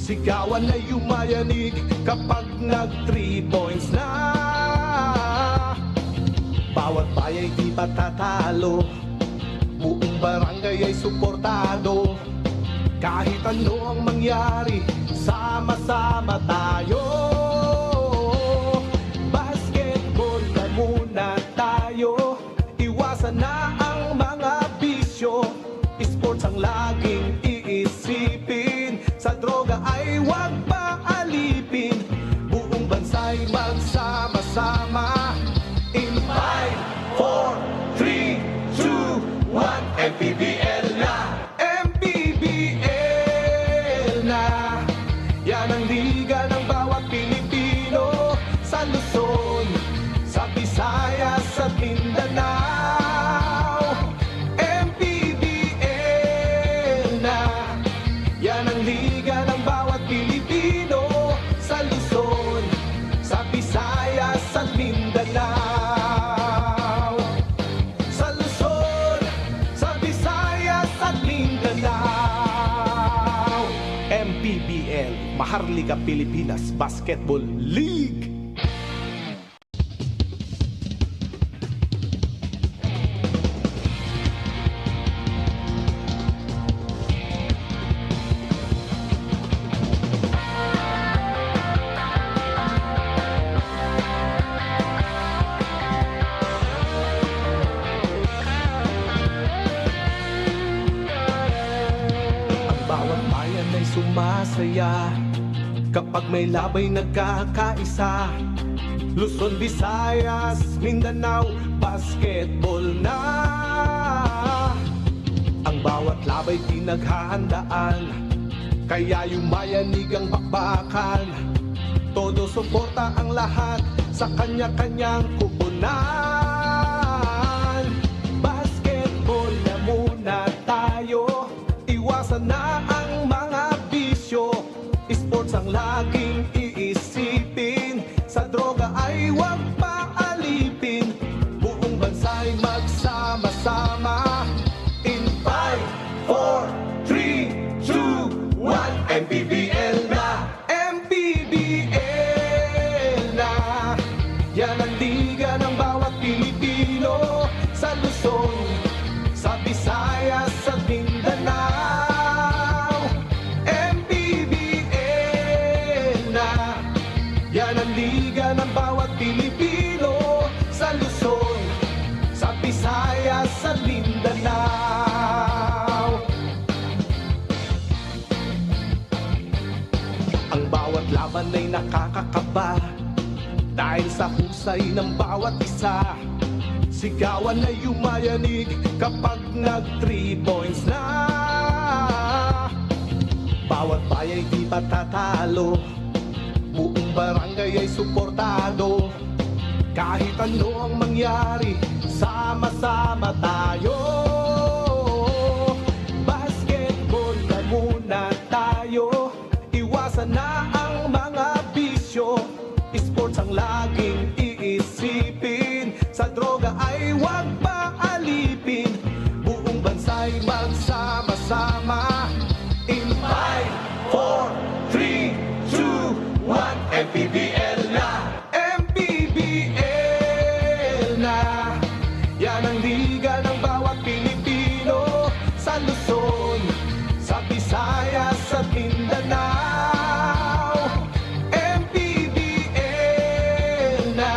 Sigawan na yumayanig kapag nag 3 points na. Bawat bayay di patatalo, buong barangay ay suportado. Kahit ano ang mangyari, sama-sama tayo. Basketball na muna tayo, iwasan na ang mga bisyo. Sports ang laging iisipin, sa droga ay huwag paalipin. Buong bansa'y magsama-sama. In 5, 4, 3, 2, 1, MPBL na! MPBL na! Yan ang liga ng bawat Pilipino, sa Luzon, sa Visayas at Mindanao. MPBL na! Yan ang liga ng bawat Pilipino, sa Luzon, sa Visayas at Mindanao. MPBL, Maharlika Pilipinas Basketball League. Bawat bayan ay sumasaya kapag may labay nagkakaisa. Luzon, Visayas, Mindanao, basketball na. Ang bawat labay pinaghahandaan, kaya yumayanig ang bakbakan. Todo suporta ang lahat sa kanya-kanyang kupunan. Basketball na muna tayo, iwasan na ang mga bisyo. Sports ang laging iisipin, sa droga ay huwag paalipin. Buong bansa'y magsama-sama. In 5, 4, 3, 2, 1, MPBL na! MPBL na! Yan ang liga ng bawat Pilipino, sa Luzon, sa Visayas at Mindanao. MPBL na! Yan ang liga ng bawat Pilipino, sa Luzon, sa Visayas at Mindanao. Ang bawat laban ay nakakakaba dahil sa husay ng bawat isa. Sigawan na yumayanig kapag nag 3 points na. Bawat bayay di patatalo, buong barangay ay suportado. Kahit ano ang mangyari, sama-sama tayo. Basketball na muna tayo, iwasan na ang mga bisyo. Sports ang laging iisipin, sa droga ay huwag paalipin. Buong bansa'y magsama-sama. In 5, 4, 3, 2, 1, MPBL na! MPBL na! Yan ang liga ng bawat Pilipino, sa Luzon, sa Visayas at Mindanao. MPBL na!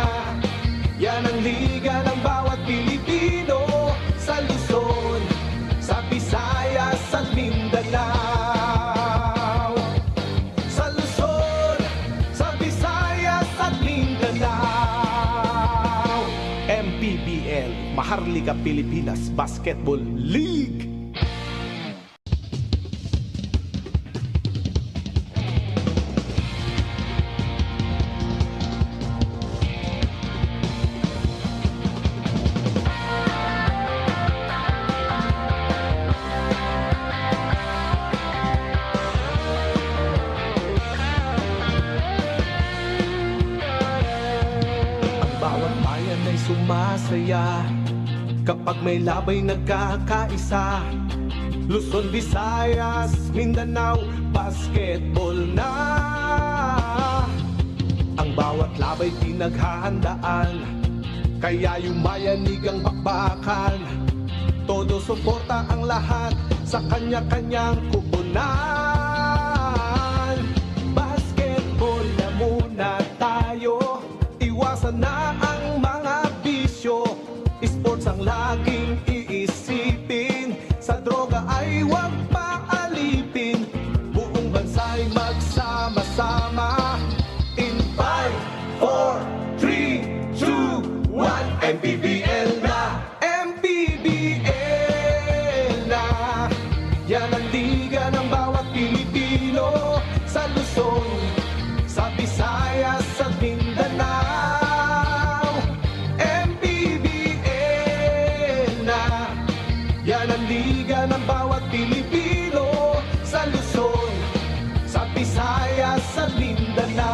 Yan ang liga ng bawat Pilipino, sa Luzon, sa Visayas at Mindanao. Sa Luzon, sa Visayas at Mindanao. MPBL, Maharlika Pilipinas Basketball League. sumasaya kapag may labay nagkakaisa. Luzon, Visayas, Mindanao, basketball na. Ang bawat labay pinaghahandaan, kaya yumayanig ang bakbakan. Todo suporta ang lahat sa kanya-kanyang kupunan. Basketball na muna tayo, iwasan na ang mga bisyo. Sports ang laging iisipin, sa droga ay huwag paalipin. Buong bansa'y magsama-sama. In 5, 4, 3, 2, 1, MPBL na! MPBL na! Yan ang liga ng bawat Pilipino, sa Luzon, sa Visayas, sa Mindanao. MPBL na! Yan ang liga ng bawat Pilipino, sa Luzon, sa Visayas, sa Mindanao.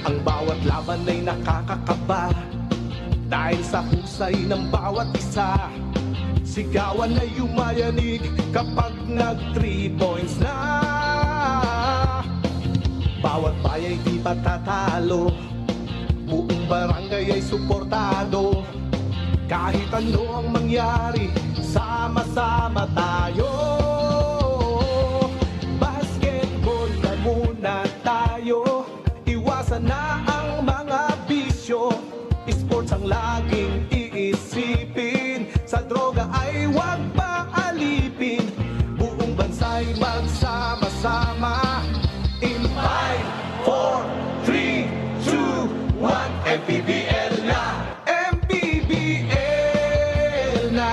Ang bawat laban ay nakakakaba, dahil sa husay ng bawat isa. Sigawan ay yumayanig kapag nag 3 points na. Bawat bayay di patatalo, buong barangay ay suportado. Kahit ano ang mangyari, sama-sama tayo. Basketball na muna tayo, iwasan na ang mga bisyo. Sports ang laging iisipin, sa droga ay huwag paalipin. Buong bansa'y magsama-sama. In 5, 4, 3, 2, 1, MPBL na! MPBL na!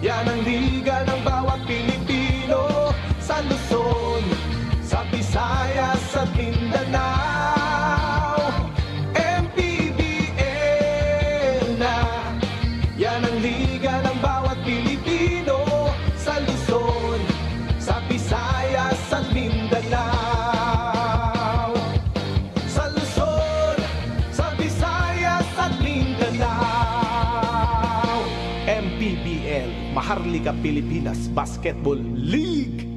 Yan ang liga ng bawat Pilipino, sa Luzon, sa Visayas, sa Mindanao. MPBL na! Yan ang liga ng bawat Pilipino, sa Luzon, sa Visayas, sa Mindanao. Sa Luzon, sa Visayas, sa Mindanao. MPBL, Maharlika Pilipinas Basketball League.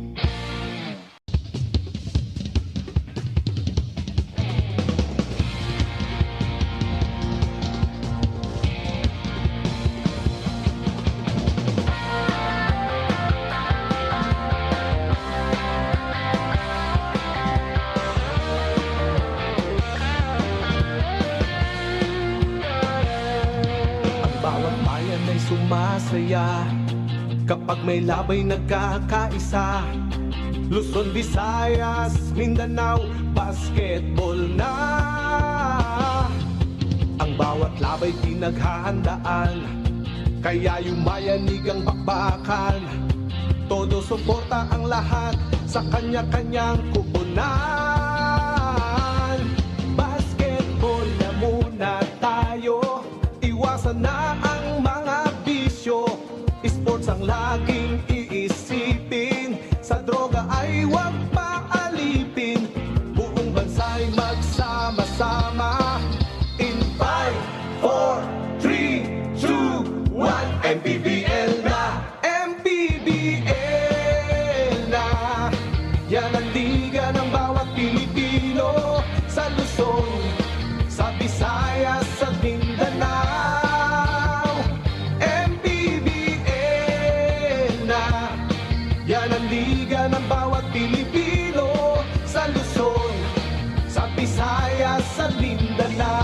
Bawat bayan ay sumasaya kapag may labay nagkakaisa. Luzon, Visayas, Mindanao, basketball na. Ang bawat labay pinaghahandaan, kaya yumayanig ang bakbakan. Todo suporta ang lahat sa kanya-kanyang kupunan. Basketball na muna tayo, iwasan na ang mga bisyo. Sports ang laging iisipin, sa droga ay huwag paalipin. Buong bansa'y magsama-sama. In 5, 4, 3, 2, 1, MPBL na! MPBL na! Yan ang liga ng bawat Pilipino, sa Luzon, sa Visayas, sa Mindanao. MPBL na! Yan ang liga ng bawat Pilipino, sa Luzon, sa Visayas, sa Mindanao.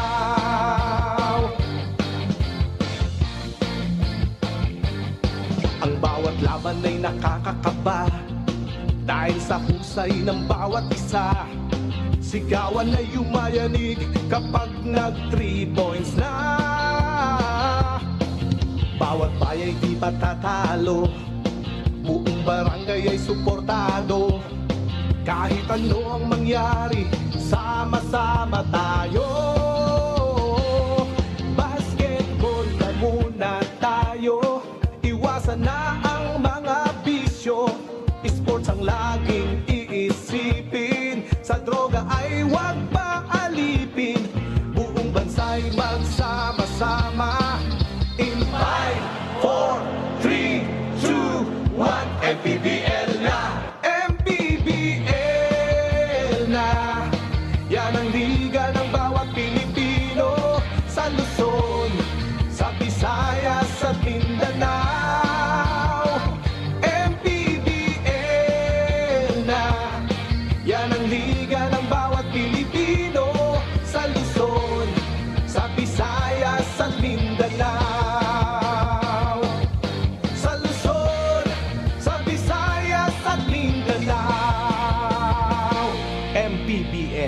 Ang bawat laban ay nakakakaba, dahil sa husay ng bawat isa. Sigawan ay yumayanig kapag nag 3 points na. Bawat bayay di patatalo, buong barangay ay suportado. Kahit ano ang mangyari, sama-sama tayo. Basketball na muna tayo, iwasan na ang mga bisyo. Sports ang laging iisipin, sa droga ay huwag paalipin. Buong bansa'y magsama-sama. In 5, 4,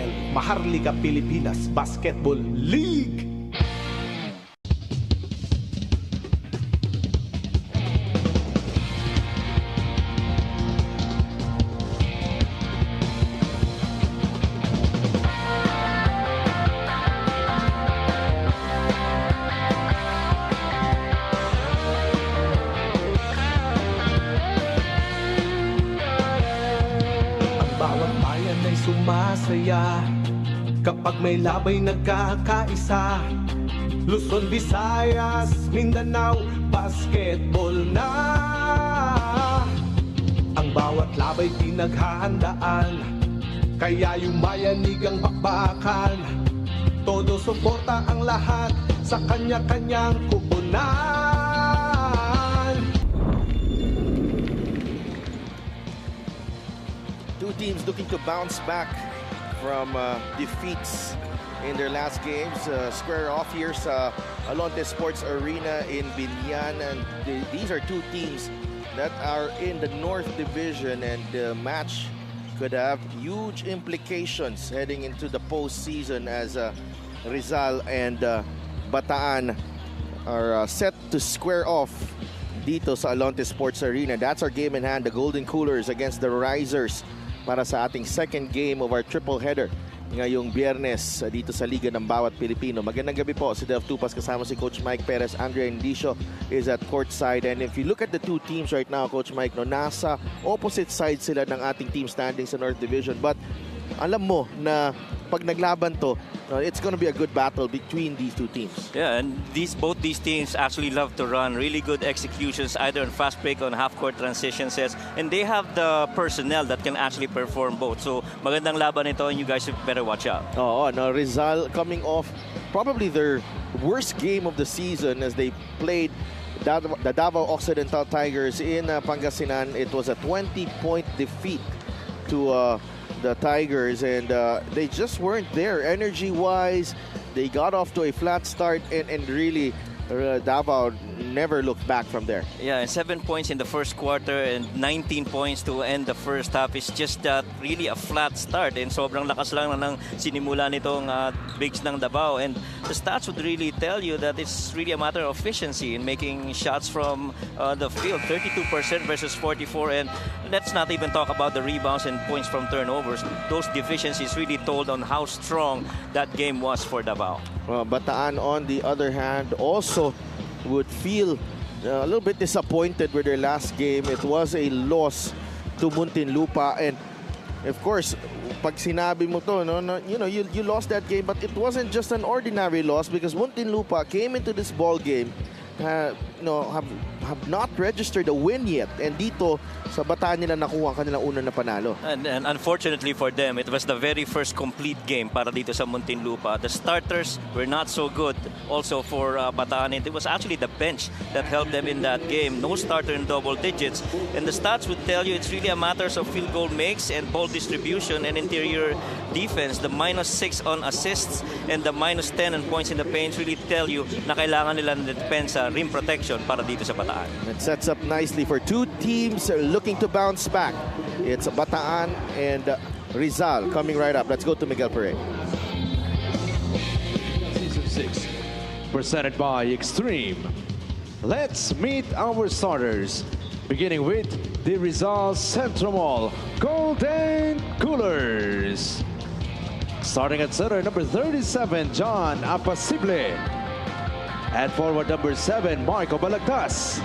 MPBL, Maharlika Pilipinas Basketball League. Bawat bayan ay sumasaya kapag may labay nagkakaisa. Luzon, Visayas, Mindanao, basketball na. Ang bawat labay pinaghahandaan, kaya yumayanig ang bakbakan. Todo suporta ang lahat sa kanya-kanyang kupunan. Two teams looking to bounce back from defeats in their last games. Square off here sa Alonte Sports Arena in Binyan. And these are two teams that are in the North Division, and the match could have huge implications heading into the postseason as Rizal and Bataan are set to square off dito sa Alonte Sports Arena. That's our game in hand, the Golden Coolers against the Risers, para sa ating second game of our triple header ngayong Biyernes dito sa Liga ng Bawat Pilipino. Magandang gabi po, si Dev Tupas kasama si Coach Mike Perez. Andrea Indicio is at courtside. And if you look at the two teams right now, Coach Mike, no, nasa opposite side sila ng ating team standing sa North Division. But alam mo na pag naglaban to, it's going to be a good battle between these two teams. Yeah, and both these teams actually love to run really good executions, either on fast break or on half-court transition sets, and they have the personnel that can actually perform both. So magandang laban ito, and you guys better watch out. Oh, no, Rizal coming off probably their worst game of the season as they played the Davao Occidental Tigers in Pangasinan. It was a 20-point defeat to the Tigers, and they just weren't there energy-wise. They got off to a flat start, and really Davao never looked back from there. Yeah, and 7 points in the first quarter and 19 points to end the first half is just really a flat start, and sobrang lakas lang ng sinimula nitong bigs ng Davao. And the stats would really tell you that it's really a matter of efficiency in making shots from the field, 32% versus 44%. And let's not even talk about the rebounds and points from turnovers. Those deficiencies really told on how strong that game was for Davao. Bataan, on the other hand, also would feel a little bit disappointed with their last game. It was a loss to Muntinlupa, and of course, pag sinabi mo to, you lost that game, but it wasn't just an ordinary loss, because Muntinlupa came into this ball game have not registered a win yet, and dito sa Bataan nila nakuha ang kanilang unang na panalo. And unfortunately for them, it was the very first complete game para dito sa Muntinlupa. The starters were not so good also for Bataan. It was actually the bench that helped them in that game. No starter in double digits, and the stats would tell you it's really a matter of field goal makes and ball distribution and interior defense. The -6 on assists and the -10 on points in the paint really tell you na kailangan nila ng depensa, rim protection para dito sa Bataan. It sets up nicely for two teams looking to bounce back. It's Bataan and Rizal coming right up. Let's go to Miguel Perez. Season 6, presented by Extreme. Let's meet our starters, beginning with the Rizal Centro Mall Golden Coolers. Starting at center, number 37, John Apasible. At forward, number 7, Marco Balagtas.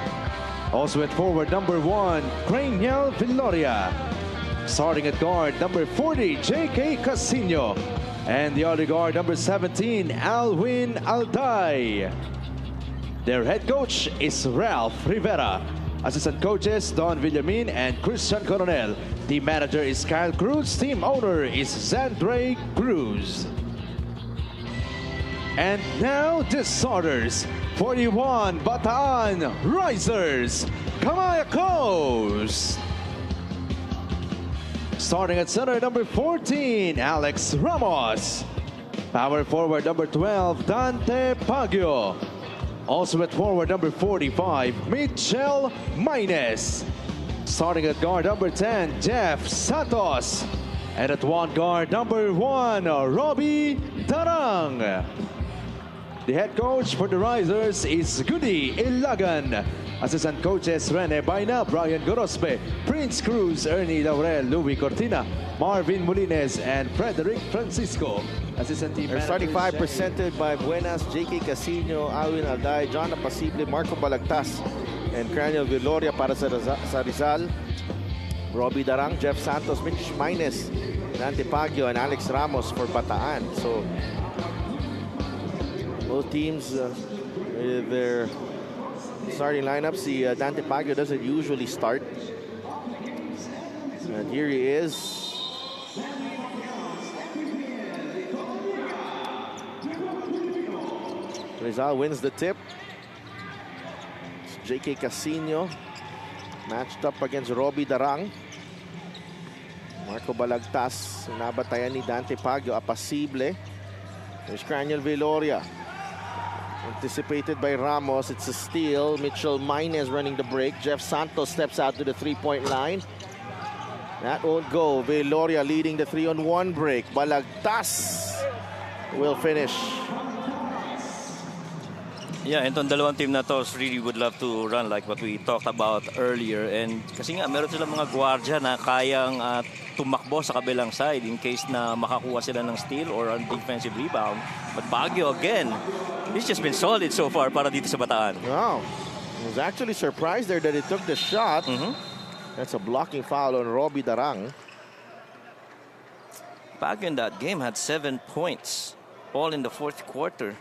Also at forward, number 1, Craniel Villoria. Starting at guard, number 40, J.K. Casino. And the other guard, number 17, Alwin Alday. Their head coach is Ralph Rivera. Assistant coaches, Don Villamin and Christian Coronel. Team manager is Kyle Cruz. Team owner is Zandre Cruz. And now the starters, 41 Bataan Risers, Kamayakos. Starting at center, number 14, Alex Ramos. Power forward, number 12, Dante Pagio. Also at forward, number 45, Michel Maynes. Starting at guard, number 10, Jeff Santos. And at one guard, number 1, Robbie Darang. The head coach for the Risers is Goody Ilagan. Assistant coaches Rene Baina, Brian Gorospe, Prince Cruz, Ernie Laurel, Louis Cortina, Marvin Molines, and Frederick Francisco. Assistant team Their starting managers, five presented by Buenas, J.K. Casino, Alwin Alday, John Apasible, Marco Balagtas, and Cranial Viloria para sa Rizal. Robbie Darang, Jeff Santos, Mitch Mines, Dante Pagio, and Alex Ramos for Bataan. So both teams with their starting lineups. The Dante Pagio doesn't usually start. And here he is. Rizal wins the tip. It's J.K. Casino matched up against Robbie Darang. Marco Balagtas, nabatayan ni Dante Pagio, Apasible. There's Cranial Viloria. Anticipated by Ramos, it's a steal. Mitchell Mines running the break. Jeff Santos steps out to the three-point line. That won't go. Viloria leading the 3-on-1 break. Balagtas will finish. Yeah, and itong dalawang team na to really would love to run like what we talked about earlier. And kasi nga, meron silang mga gwardiya na kayang tumakbo sa kabilang side in case na makakuha sila ng steal or on defensive rebound. But Baguio, again, he's just been solid so far para dito sa Bataan. Wow. I was actually surprised there that he took the shot. That's a blocking foul on Robbie Darang. Baguio in that game had 7 points, all in the fourth quarter,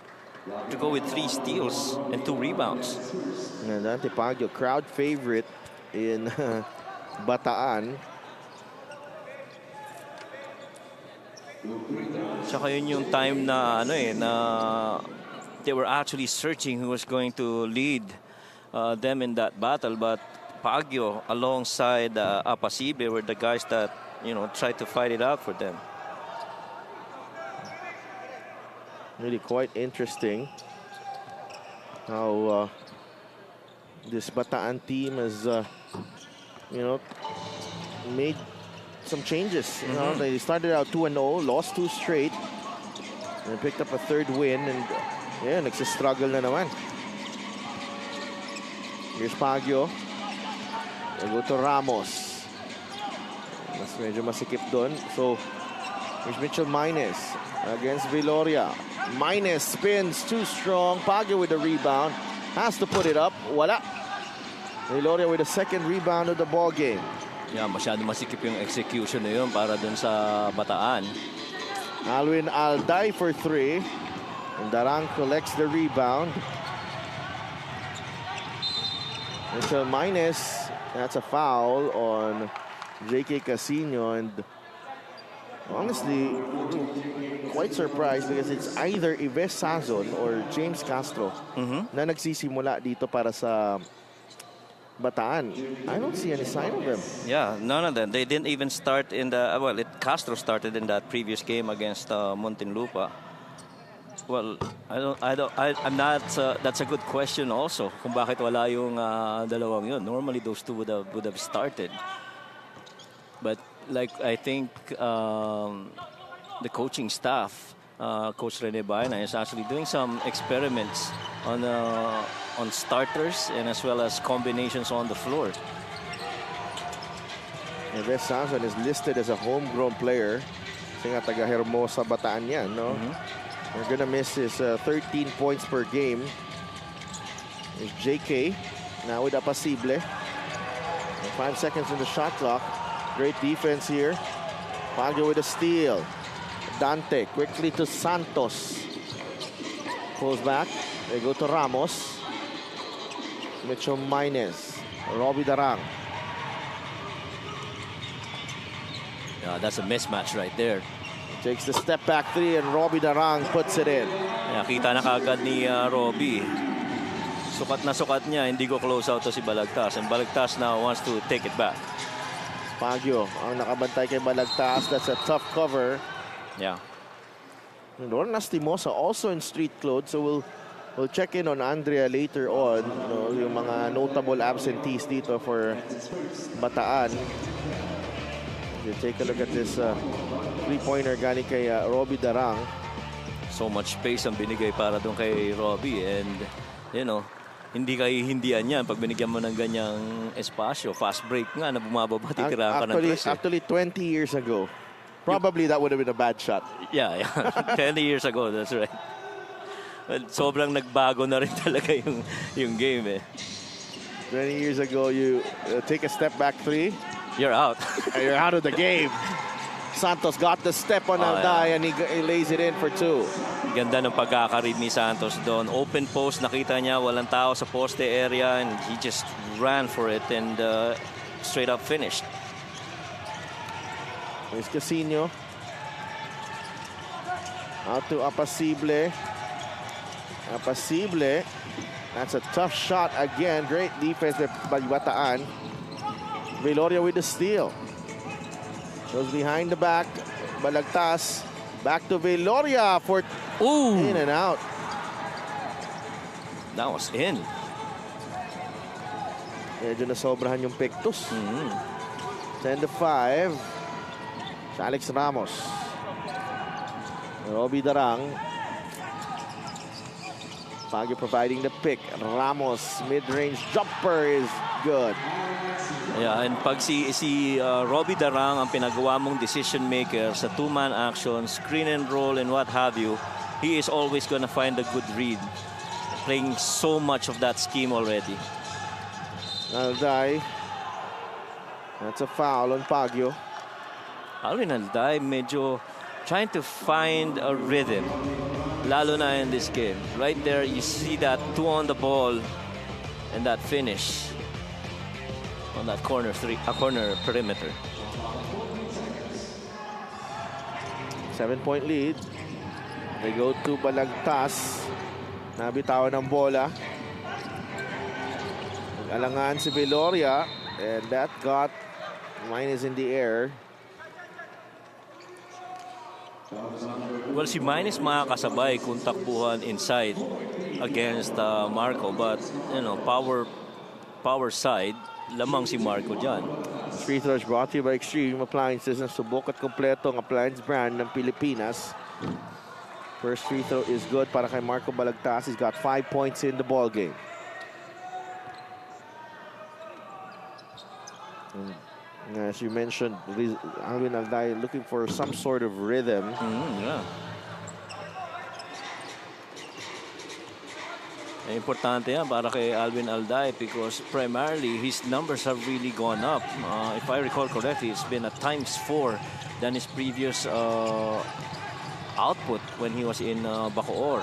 to go with 3 steals and 2 rebounds. And Dante Pagio, crowd favorite in Bataan. Tsaka yun yung time na they were actually searching who was going to lead them in that battle, but Baguio alongside Apasible were the guys that tried to fight it out for them. Really quite interesting how this Bataan team has made some changes. They started out 2-0, lost 2 straight, and picked up a 3rd win, and yeah, nagsistruggle na naman. Here's Pagio. They go to Ramos. Mas medyo masikip doon. So here's Mitchell Mines against Viloria. Mines spins too strong. Pagio with the rebound. Has to put it up. Wala. Viloria with the 2nd rebound of the ball game. Yeah, masyado masikip yung execution na yun para dun sa Bataan. Alwin Alday for 3. And Darang collects the rebound. Mitchell Mines. That's a foul on J.K. Casino. And honestly, quite surprised because it's either Ives Sazon or James Castro na nagsisimula dito para sa Bataan. I don't see any sign of them. Yeah, none of them. They didn't even start in the... Castro started in that previous game against Muntinlupa. Well, I'm not... that's a good question also. Kung bakit wala yung dalawang yun. Normally, those two would have started. But I think the coaching staff, Coach Rene Baena, is actually doing some experiments on starters and as well as combinations on the floor. Ives Sazon is listed as a homegrown player. Kasi nga taga Hermosa, Bataan yan, no? We're gonna miss his 13 points per game. There's JK now with Apasible. 5 seconds in the shot clock. Great defense here. Pagio with a steal. Dante quickly to Santos. Pulls back. They go to Ramos. Mitchell Mines. Robbie Darang. Yeah, that's a mismatch right there. Takes the step back 3 and Robbie Darang puts it in. Yeah, kita na kagad ni Robbie. Sukat na sukat niya. Hindi go close out to si Balagtas. And Balagtas now wants to take it back. Pagio ang nakabantay kay Balagtas. That's a tough cover. Yeah. Ron Lastimosa also in street clothes, so we'll check in on Andrea later on. Yung mga notable absentees dito for Bataan. You take a look at this three-pointer galing kay Robbie Darang. So much space ang binigay para doon kay Robbie, and you know, hindi kayo hindihan yan pag binigyan mo ng ganyang espasyo. Fast break nga na bumababa, titirahan ka ng tres. Actually, 20 years ago, probably that would have been a bad shot. Yeah. 20 years ago, that's right. Well, sobrang nagbago na rin talaga yung game eh. 20 years ago, you take a step back three. You're out. You're out of the game. Santos got the step on Alday, and he lays it in for two. Ganda ng pagkakaread ni Santos doon. Open post, nakita niya walang tao sa poste area, and he just ran for it and straight up finished. Here's Casino. Out to Apacible. Apacible. That's a tough shot again. Great defense by Bataan. Veloria with the steal. Goes behind the back. Balagtas. Back to Veloria for in and out. That was in. Medyo nasobrahan yung Pictus. 10-5. Si Alex Ramos. Robbie Darang. Baguio providing the pick. Ramos, mid-range jumper is good. Yeah, and pag si Robbie Darang ang pinagawa mong decision maker sa two-man action, screen and roll and what have you, he is always gonna find a good read. Playing so much of that scheme already. Alday. That's a foul on Baguio. Alvin Alday medyo trying to find a rhythm, lalo na in this game. Right there, you see that two on the ball and that finish on that corner perimeter. 7-point lead. They go to Balagtas. Nabitawan ng bola. Alangan si Veloria, and that got minus in the air. Well, si Minus makakasabay kung takbuhan inside against Marco, but you know, power side, lamang si Marco dyan. Free throws brought to you by Extreme Appliances, na subok at kompleto ang appliance brand ng Pilipinas. First free throw is good para kay Marco Balagtas. He's got 5 points in the ball game. And as you mentioned, Alvin Alday looking for some sort of rhythm. Yeah. Importante yan para kay Alvin Alday because primarily his numbers have really gone up. If I recall correctly, it's been at ×4 than his previous output when he was in Bacoor.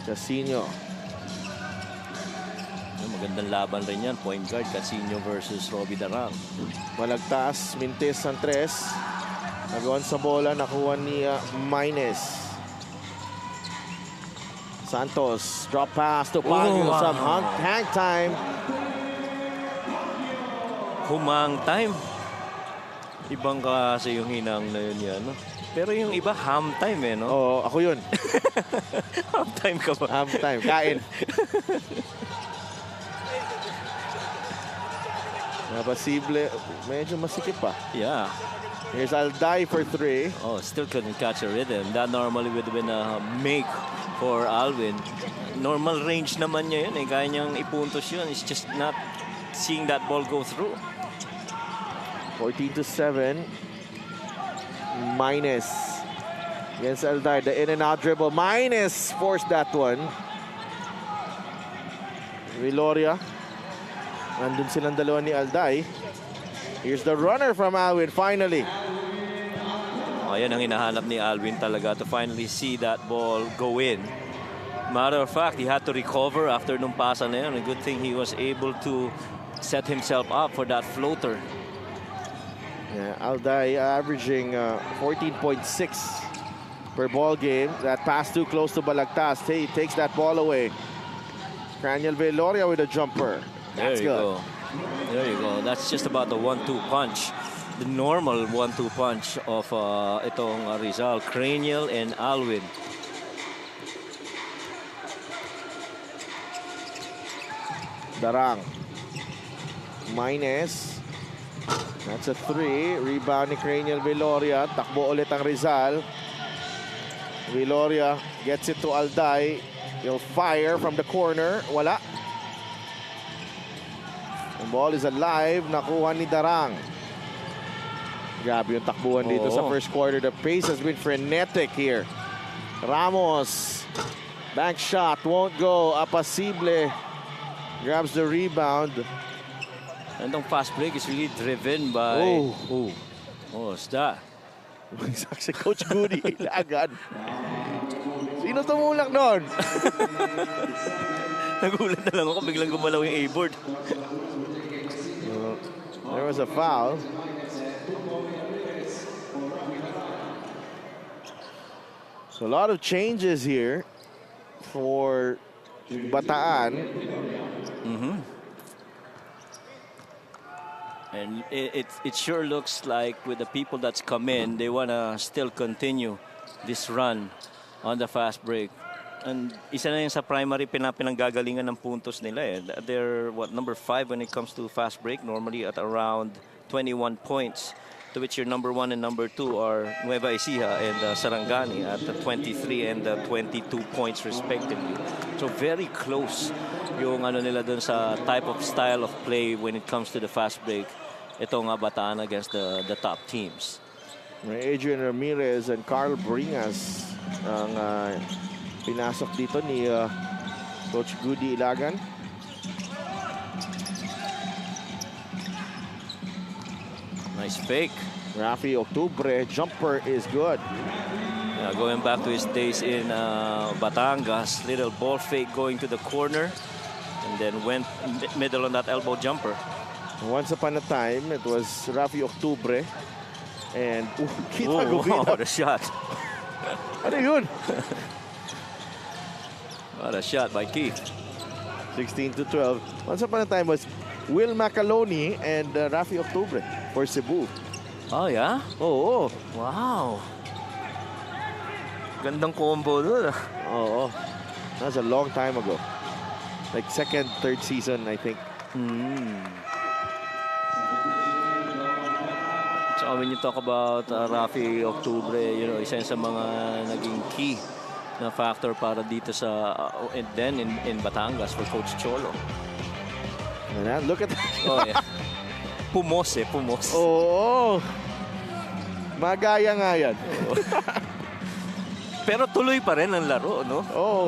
Casino. Magandang laban rin yan. Point guard, Casino versus Robbie Darang. Balagtas, mintis ang tres. Nagawan sa bola, nakuha ni Minus. Santos, drop pass to Baguio. Some hang time. Humang time. Ibang kasi yung hinang na yun yan. No? Pero yung iba, ham time eh, no? Oo, ako yun. Ham time ka ba? Ham time, kain. Posible, medyo masikip pa. Yeah. Here's Alday for three. Oh, still couldn't catch a rhythm. That normally would have been a make for Alvin. Normal range naman niya yun eh. Kaya niyang ipuntos yun. It's just not seeing that ball go through. 14-7. Minus. Against Alday. The in and out dribble. Minus forced that one. Veloria. Nandun silang dalawa ni Alday. Here's the runner from Alvin finally. Ayan ang hinahanap ni Alvin talaga to finally see that ball go in. Matter of fact, he had to recover after nung pasa na yun. A good thing he was able to set himself up for that floater. Yeah, Alday averaging 14.6 per ball game. That pass too close to Balagtas. He takes that ball away. Craniel Veloria with a jumper. That's there you good. go. There you go. That's just about the 1-2 punch. The normal 1-2 punch of itong Rizal. Craniel and Alvin. Darang. Minus. That's a 3. Rebound ni Cranial Viloria. Takbo ulit ang Rizal. Viloria gets it to Alday. He'll fire from the corner. Wala. The ball is alive. Nakuha ni Darang. Grabe yung takbuhan dito sa first quarter. The pace has been frenetic here. Ramos. Bank shot. Won't go. Apasible grabs the rebound. And the fast break is really driven by... what's that? Si Coach Goody agad. Sino tumulak doon? Nagulat na lang ako. Biglang gumalaw yung A-board. There was a foul. So a lot of changes here for Bataan. And it sure looks like with the people that's come in, they want to still continue this run on the fast break. And isa na yun sa primary pinanggagalingan ng puntos nila eh. They're number 5 when it comes to fast break, normally at around 21 points. To which your number 1 and number 2 are Nueva Ecija and Sarangani at 23 and 22 points respectively. So very close yung ano nila dun sa type of style of play when it comes to the fast break. Ito nga Bataan against the top teams. Adrian Ramirez and Carl Bringas ang pinasok dito ni Coach Goody Ilagan. Nice fake. Rafi Octubre, jumper is good. Going back to his days in Batangas, little ball fake going to the corner and then went middle on that elbow jumper. Once upon a time, it was Rafi Octubre. And, kita wow, what a shot. Ano yun? What a shot by Keith. 16-12. Once upon a time was Will Macaloni and Rafi Octubre for Cebu. Oh, yeah? Oo. Wow. Gandang combo doon. Oo. That was a long time ago. Like second, third season, I think. So when you talk about Rafi Octubre, you know, isa sa mga naging key na factor para dito sa and then in Batangas for Coach Cholo. And look at that. Oh, yeah. Pumos. Oo. Magaya nga yan. Pero tuloy pa rin ang laro, no?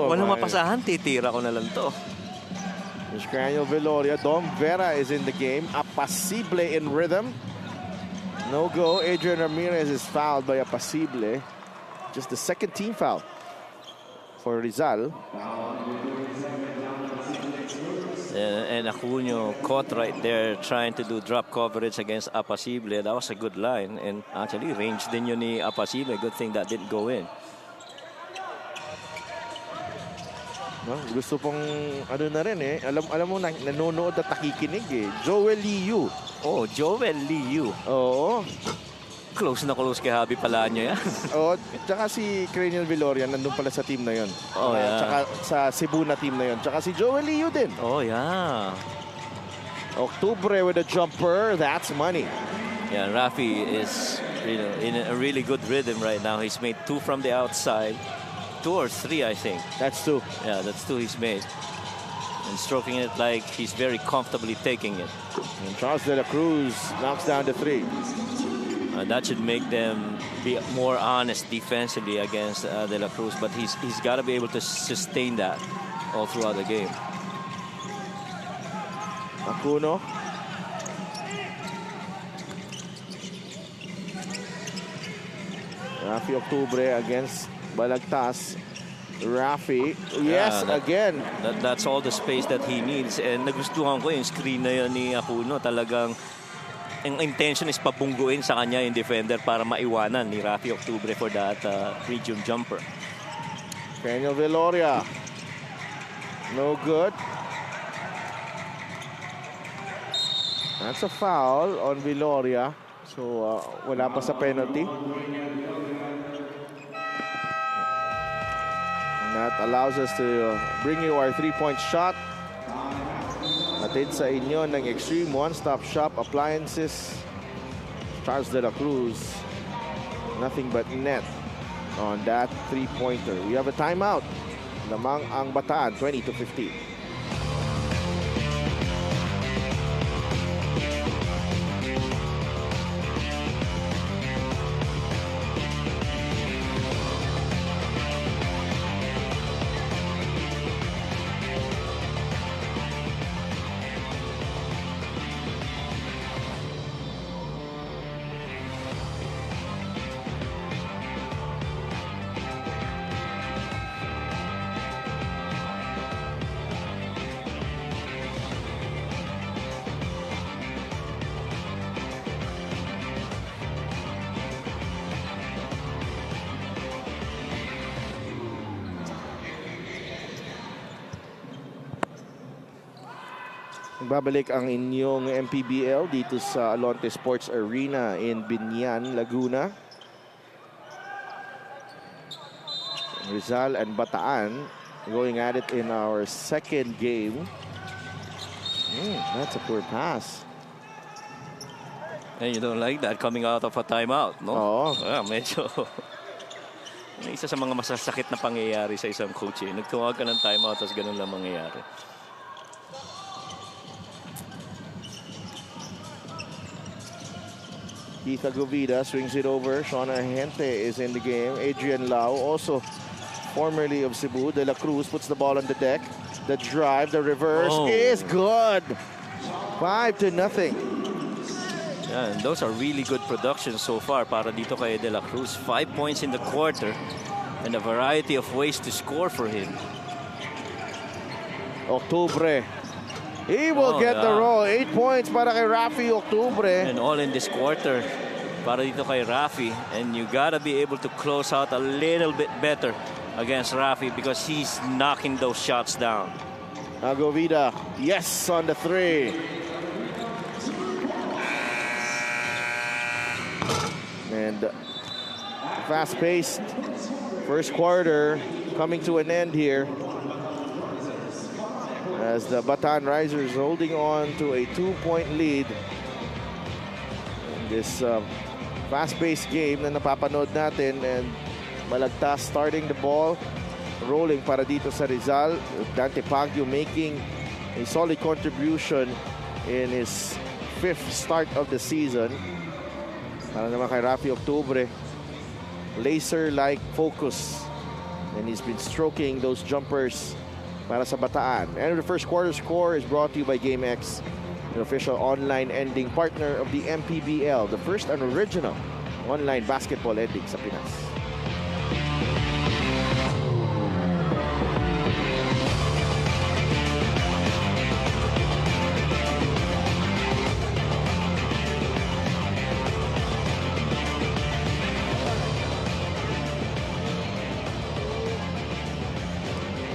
Walang mapasahan, titira ko na lang to. Cranial Viloria. Dom Vera is in the game. Apasible in rhythm. No go. Adrian Ramirez is fouled by Apasible. Just the second team foul for Rizal. And Acuño caught right there trying to do drop coverage against Apasible. That was a good line. And actually, range din yun ni Apasible. Good thing that didn't go in. No, gusto pong ano na rin eh. Alam mo nanonood at nakikinig eh. Joel Liu. Oh, Joel Liu. Oo. Close na close kay Javi Palaño yan. Oo. Tsaka si Cranial Viloria nandun pala sa team na yon. Oh, yeah. Tsaka sa Cebu na team na yon. Tsaka si Joel Liu din. Oh, yeah. Octubre with a jumper. That's money. Yeah, Rafi is in a really good rhythm right now. He's made 2 from the outside. 2 or 3, I think. That's 2. Yeah, that's 2 he's made. And stroking it like he's very comfortably taking it. And Charles De La Cruz knocks down the 3. That should make them be more honest defensively against De La Cruz. But he's got to be able to sustain that all throughout the game. Acuño. Rafi Octubre against Balagtas. Rafi. Yes, again. That's all the space that he needs. And nagustuhan ko yung screen na yun ni Acuño. Talagang ang intention is pabungguin sa kanya yung defender para maiwanan ni Rafi Octubre for that region jumper. Cranial Viloria. No good. That's a foul on Viloria. So wala pa sa penalty. And that allows us to bring you our 3-point shot. Atid sa inyo ng Extreme One-Stop Shop Appliances Charles de la Cruz. Nothing but net on that three-pointer. We have a timeout. Lamang ang Bataan, 20-15. Babalik ang inyong MPBL dito sa Alonte Sports Arena in Binyan, Laguna. Rizal and Bataan going at it in our second game. That's a poor pass. And you don't like that coming out of a timeout, no? Oo. Medyo isa sa mga masasakit na pangyayari sa isang coach. Nagtuwag ka ng timeout tapos ganun lang mangyayari. Keith Agovida swings it over. Shauna Gente is in the game. Adrian Lau, also formerly of Cebu. De La Cruz puts the ball on the deck. The drive, the reverse is good. 5-0. Yeah, and those are really good productions so far para dito kay De La Cruz. 5 points in the quarter and a variety of ways to score for him. Octubre. He will get the roll. 8 points para kay Rafi Octubre. And all in this quarter para dito kay Rafi. And you gotta be able to close out a little bit better against Rafi because he's knocking those shots down. Agovida, yes on the three. And fast-paced first quarter coming to an end here, as the Bataan Risers holding on to a 2-point lead in this fast-paced game na napapanood natin. And Malagtas starting the ball rolling para dito sa Rizal. Dante Pagyo making a solid contribution in his 5th start of the season. Para naman kay Rafi Octubre, laser-like focus, and he's been stroking those jumpers para sa Bataan. And the first quarter score is brought to you by GameX, the official online ending partner of the MPBL, the first and original online basketball ending sa Pinas.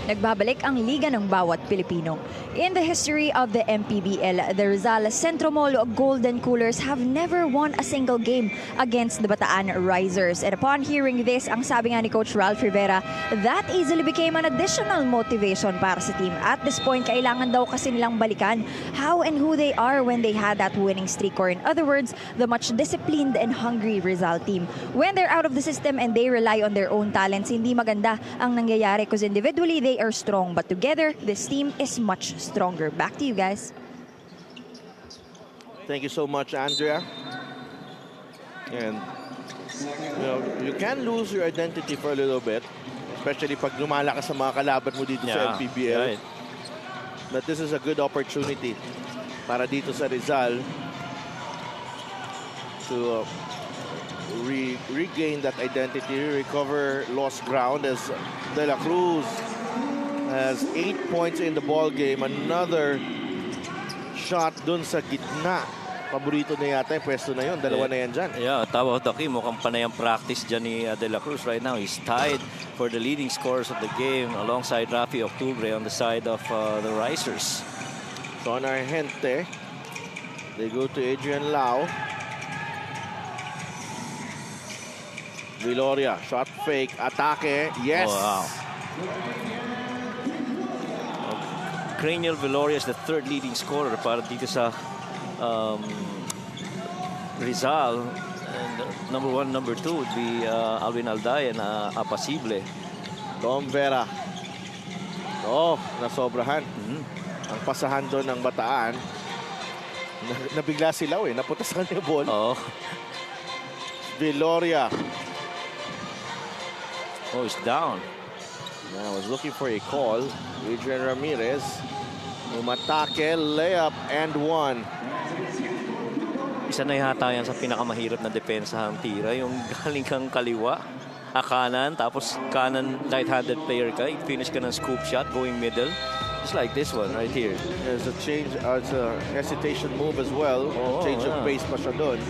Nagbabalik ang liga ng bawat Pilipino. In the history of the MPBL, the Rizal Centro Mall Golden Coolers have never won a single game against the Bataan Risers. And upon hearing this, ang sabi nga ni Coach Ralph Rivera, that easily became an additional motivation para sa team. At this point, kailangan daw kasi nilang balikan how and who they are when they had that winning streak, or in other words, the much disciplined and hungry Rizal team. When they're out of the system and they rely on their own talents, hindi maganda ang nangyayari because individually they are strong, but together this team is much stronger. Back to you guys. Thank you so much, Andrea. And you can lose your identity for a little bit, especially pag lumalakas sa mga kalaban mo dito sa MPBL. Right. But this is a good opportunity para dito sa Rizal to regain that identity, recover lost ground, as De La Cruz has 8 points in the ball game. Another shot dun sa gitna. Paborito na yata yung pwesto na yun. Dalawa na yan dyan. Yeah, Tawa Taki, mukhang panayang practice dyan ni De La Cruz right now. He's tied for the leading scorers of the game alongside Rafi Octubre on the side of the Risers. Sonar Gente. They go to Adrian Lau. Viloria, shot fake, atake, yes! Oh, wow. Cranial Viloria is the third leading scorer para dito sa Rizal. And number 1, number 2 would be Alvin Alday and Apasible. Tom Vera. Oh, nasobrahan. Ang pasahan doon ng Bataan. Nabigla sila napunta sa kanya ball. Oh. Viloria. Oh, it's down. I was looking for a call. Adrian Ramirez. Umatake, layup, and 1. Isa na yata yan sa pinakamahirap na depensahang tira. Yung galing kang kaliwa, kanan, tapos kanan right-handed player ka. Finish ka ng scoop shot, going middle. Just like this one right here. There's a change, it's a hesitation move as well. Change of pace pa siya doon.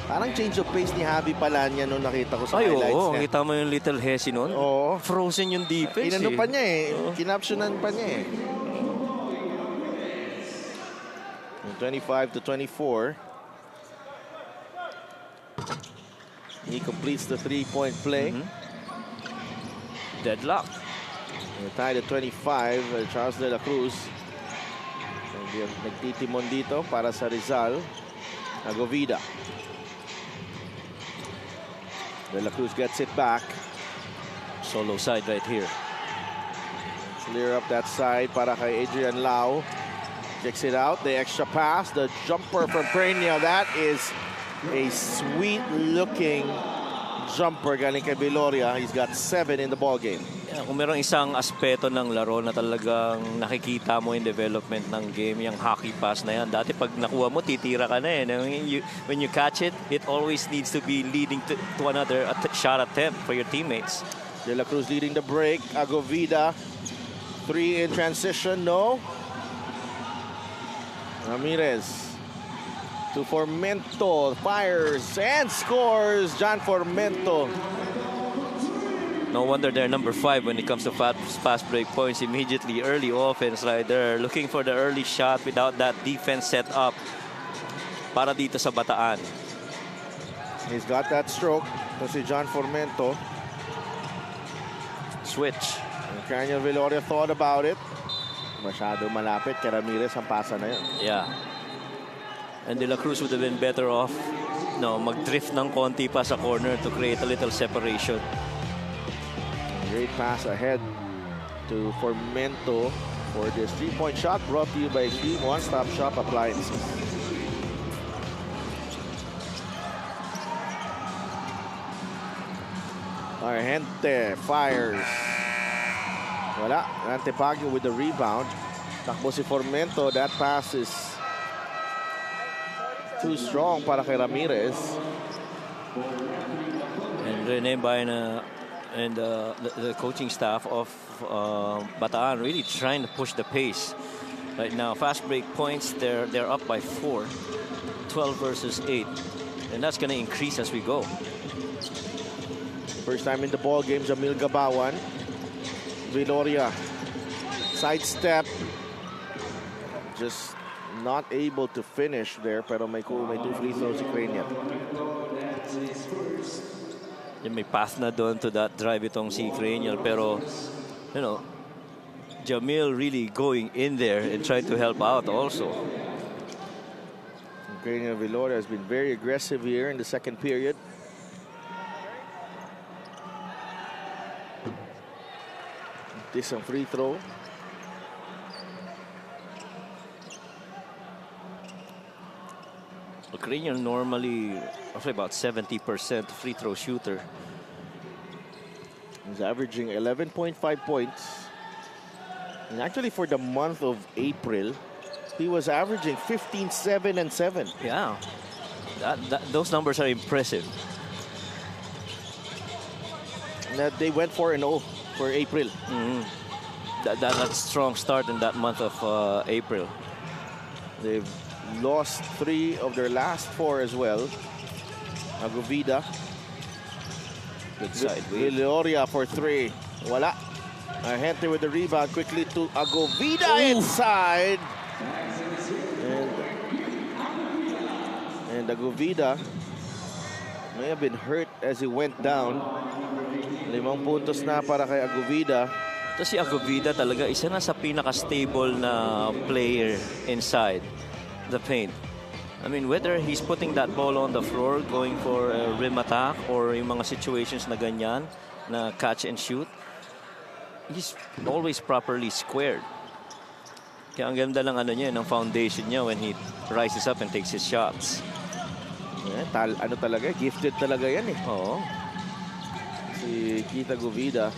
Parang change of pace ni Javi Palanya nung nakita ko sa highlights niya. Kita mo yung little hesi nun? Oo. Frozen yung defense. Inano pa niya Kinaptionan pa niya 25-24. He completes the three-point play. Deadlock. We're tied at 25. Charles De La Cruz. Nagtitimon dito para sa Rizal. Agovida. De La Cruz gets it back. Solo side right here. Clear up that side para kay Adrian Lau. Checks it out. The extra pass. The jumper from Peña. That is a sweet-looking jumper galing kay Viloria. He's got 7 in the ball game. Yeah, kung merong isang aspeto ng laro na talagang nakikita mo in development ng game, yung hockey pass na yan. Dati pag nakuha mo, titira ka na When you catch it, it always needs to be leading to another shot attempt for your teammates. De La Cruz leading the break. Agovida. 3 in transition. No. Ramirez. To Formento. Fires and scores. John Formento. No wonder they're number 5 when it comes to fast break points. Immediately early offense right there. Looking for the early shot without that defense set up para dito sa Bataan. He's got that stroke. To si John Formento. Switch. Daniel Viloria thought about it. Masyado malapit kay Ramirez ang pasa na yun. Yeah. And De La Cruz would have been better off mag-drift ng konti pa sa corner to create a little separation. Great pass ahead to Formento for this three-point shot brought to you by Extreme One-Stop Shop Appliances. Argente fires. Wala. Antepagno with the rebound. Takbo si Formento. That pass is too strong para kay Ramirez. And Rene Baena and the coaching staff of Bataan really trying to push the pace. Right now, fast break points, they're up by 4. 12 versus 8. And that's going to increase as we go. First time in the ball game, Jamil Gabawan. Viloria. Sidestep. Just not able to finish there, pero may 2 free throws si Peña. May path na doon to that drive itong si Cranial, pero Jamil really going in there and trying to help out also. Cranial Viloria has been very aggressive here in the second period. This is a free throw. Cranial normally about 70% free throw shooter. He's averaging 11.5 points. And actually for the month of April, he was averaging 15, 7, and 7. Yeah, those numbers are impressive. And that they went 4-0 for April. That's a strong start in that month of April. They've lost 3 of their last 4 as well. Agovida. Good side. Viloria for 3. Wala. Argente with the rebound quickly to Agovida inside. And Agovida may have been hurt as he went down. 5 puntos na para kay Agovida. Ito si Agovida talaga isa na sa pinaka-stable na player inside the paint. I mean, whether he's putting that ball on the floor, going for a rim attack, or yung mga situations na ganyan, na catch and shoot, he's always properly squared. Kaya ang ganda lang ano niya, ng foundation niya when he rises up and takes his shots. Ano talaga, gifted talaga yan eh. Oo. Si Kita Govida.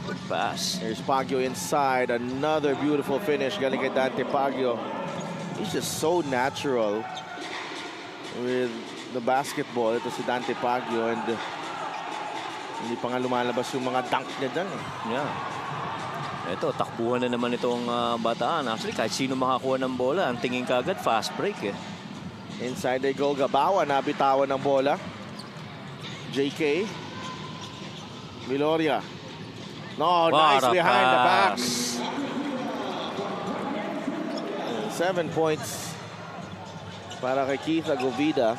Good pass. There's Pagyo inside. Another beautiful finish galing kay Dante Pagyo. He's just so natural with the basketball. Ito si Dante Pagyo, and hindi pa nga lumalabas yung mga dunk niya dyan eh. Yeah. Ito, takbuhan na naman itong Bataan. Actually, kahit sino makakuha ng bola, ang tingin kagad, fast break eh. Inside they go. Gabawa, nabitawan ng bola. JK. Miloria. No, nice behind the back. 7 points para kay Keith Agovida.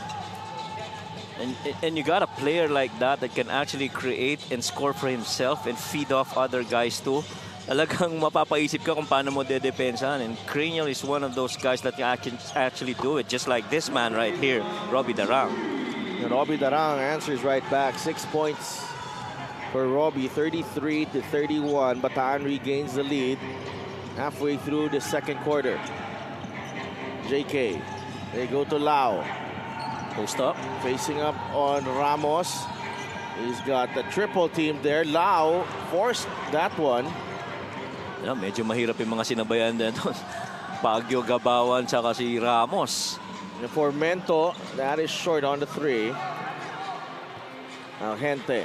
And you got a player like that can actually create and score for himself and feed off other guys too. Talagang mapapaisip ka kung paano mo dedepensahan. And Cranial is one of those guys that can actually do it. Just like this man right here, Robbie Darang. And Robbie Darang answers right back. 6 points for Robbie, 33-31. Bataan regains the lead halfway through the second quarter. JK, they go to Lau. Post up. Facing up on Ramos. He's got the triple team there. Lau forced that one. Yeah, medyo mahirap yung mga sinabayan din. Pagyo, Gabawan, saka si Ramos. And for Mento, that is short on the three. Gente.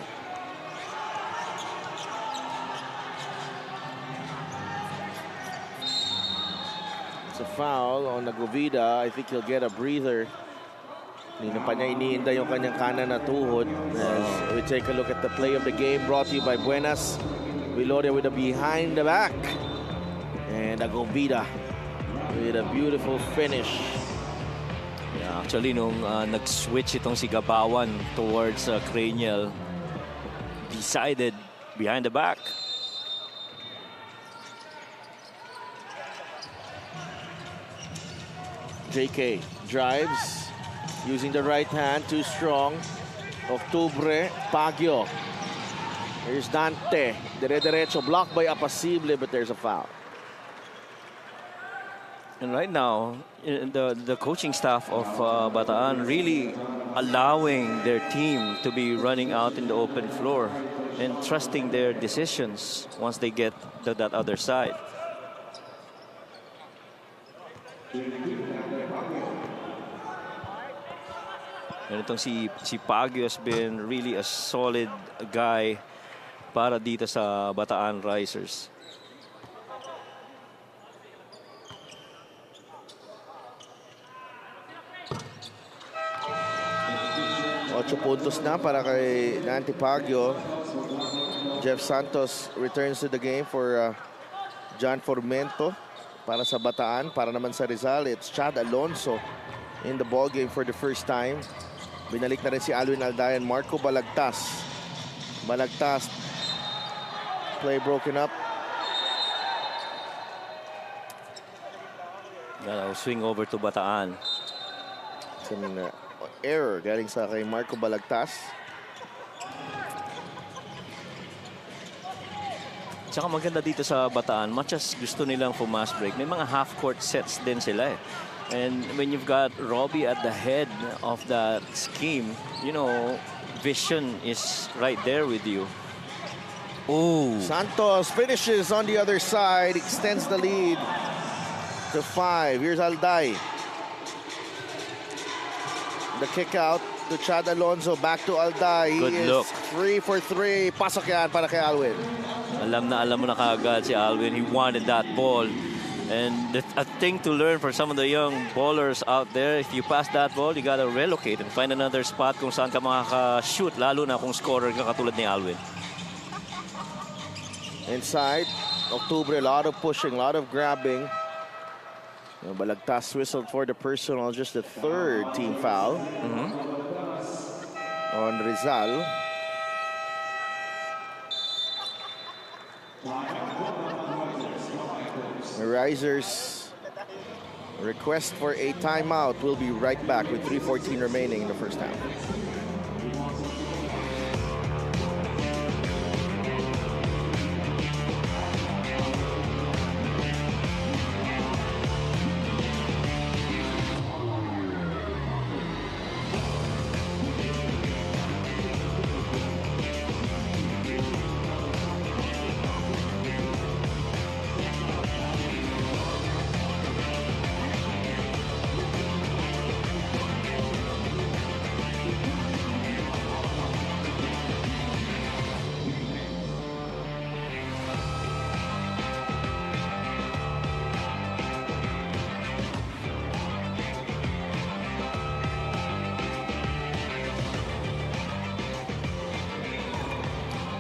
It's a foul on Agovida. I think he'll get a breather. Hindi na pa niya iniinda yung kanyang kanan na tuhod. As we take a look at the play of the game, brought to you by Buenas. Viloria with a behind the back. And Agovida with a beautiful finish. Yeah, actually, nung nag-switch itong si Gabawan towards Cranial, decided behind the back. JK drives. Using the right hand, too strong. Octubre, Pagyo. Here's Dante. Dire-derecho, blocked by Apacible, but there's a foul. And right now, the coaching staff of Bataan really allowing their team to be running out in the open floor and trusting their decisions once they get to that other side. And itong si Pagyo has been really a solid guy para dito sa Bataan Risers. Ocho puntos na para kay Dante Pagyo. Jeff Santos returns to the game for John Formento para sa Bataan. Para naman sa Rizal, it's Chad Alonso in the ball game for the first time. Binalik na rin si Alwin Aldayan, Marco Balagtas. Balagtas, play broken up. Gotta swing over to Bataan. Some error galing sa kay Marco Balagtas. Tsaka maganda dito sa Bataan, much as gusto nilang fast break, may mga half-court sets din sila eh. And when you've got Robbie at the head of that scheme, you know, vision is right there with you. Oh, Santos finishes on the other side, extends the lead to 5. Here's Alday. The kick out to Chad Alonso, back to Alday. Good look. 3 for 3. Pasok yan para kay Alwin. alam mo na kagad si Alwin. He wanted that ball. And a thing to learn for some of the young ballers out there, if you pass that ball, you gotta relocate and find another spot kung saan ka makaka-shoot, lalo na kung scorer ka katulad ni Alwin. Inside, Octubre, a lot of pushing, a lot of grabbing. Balagtas whistled for the personal, just the third team foul on Rizal. The Risers Request for a timeout. We'll be right back with 3:14 remaining in the first half.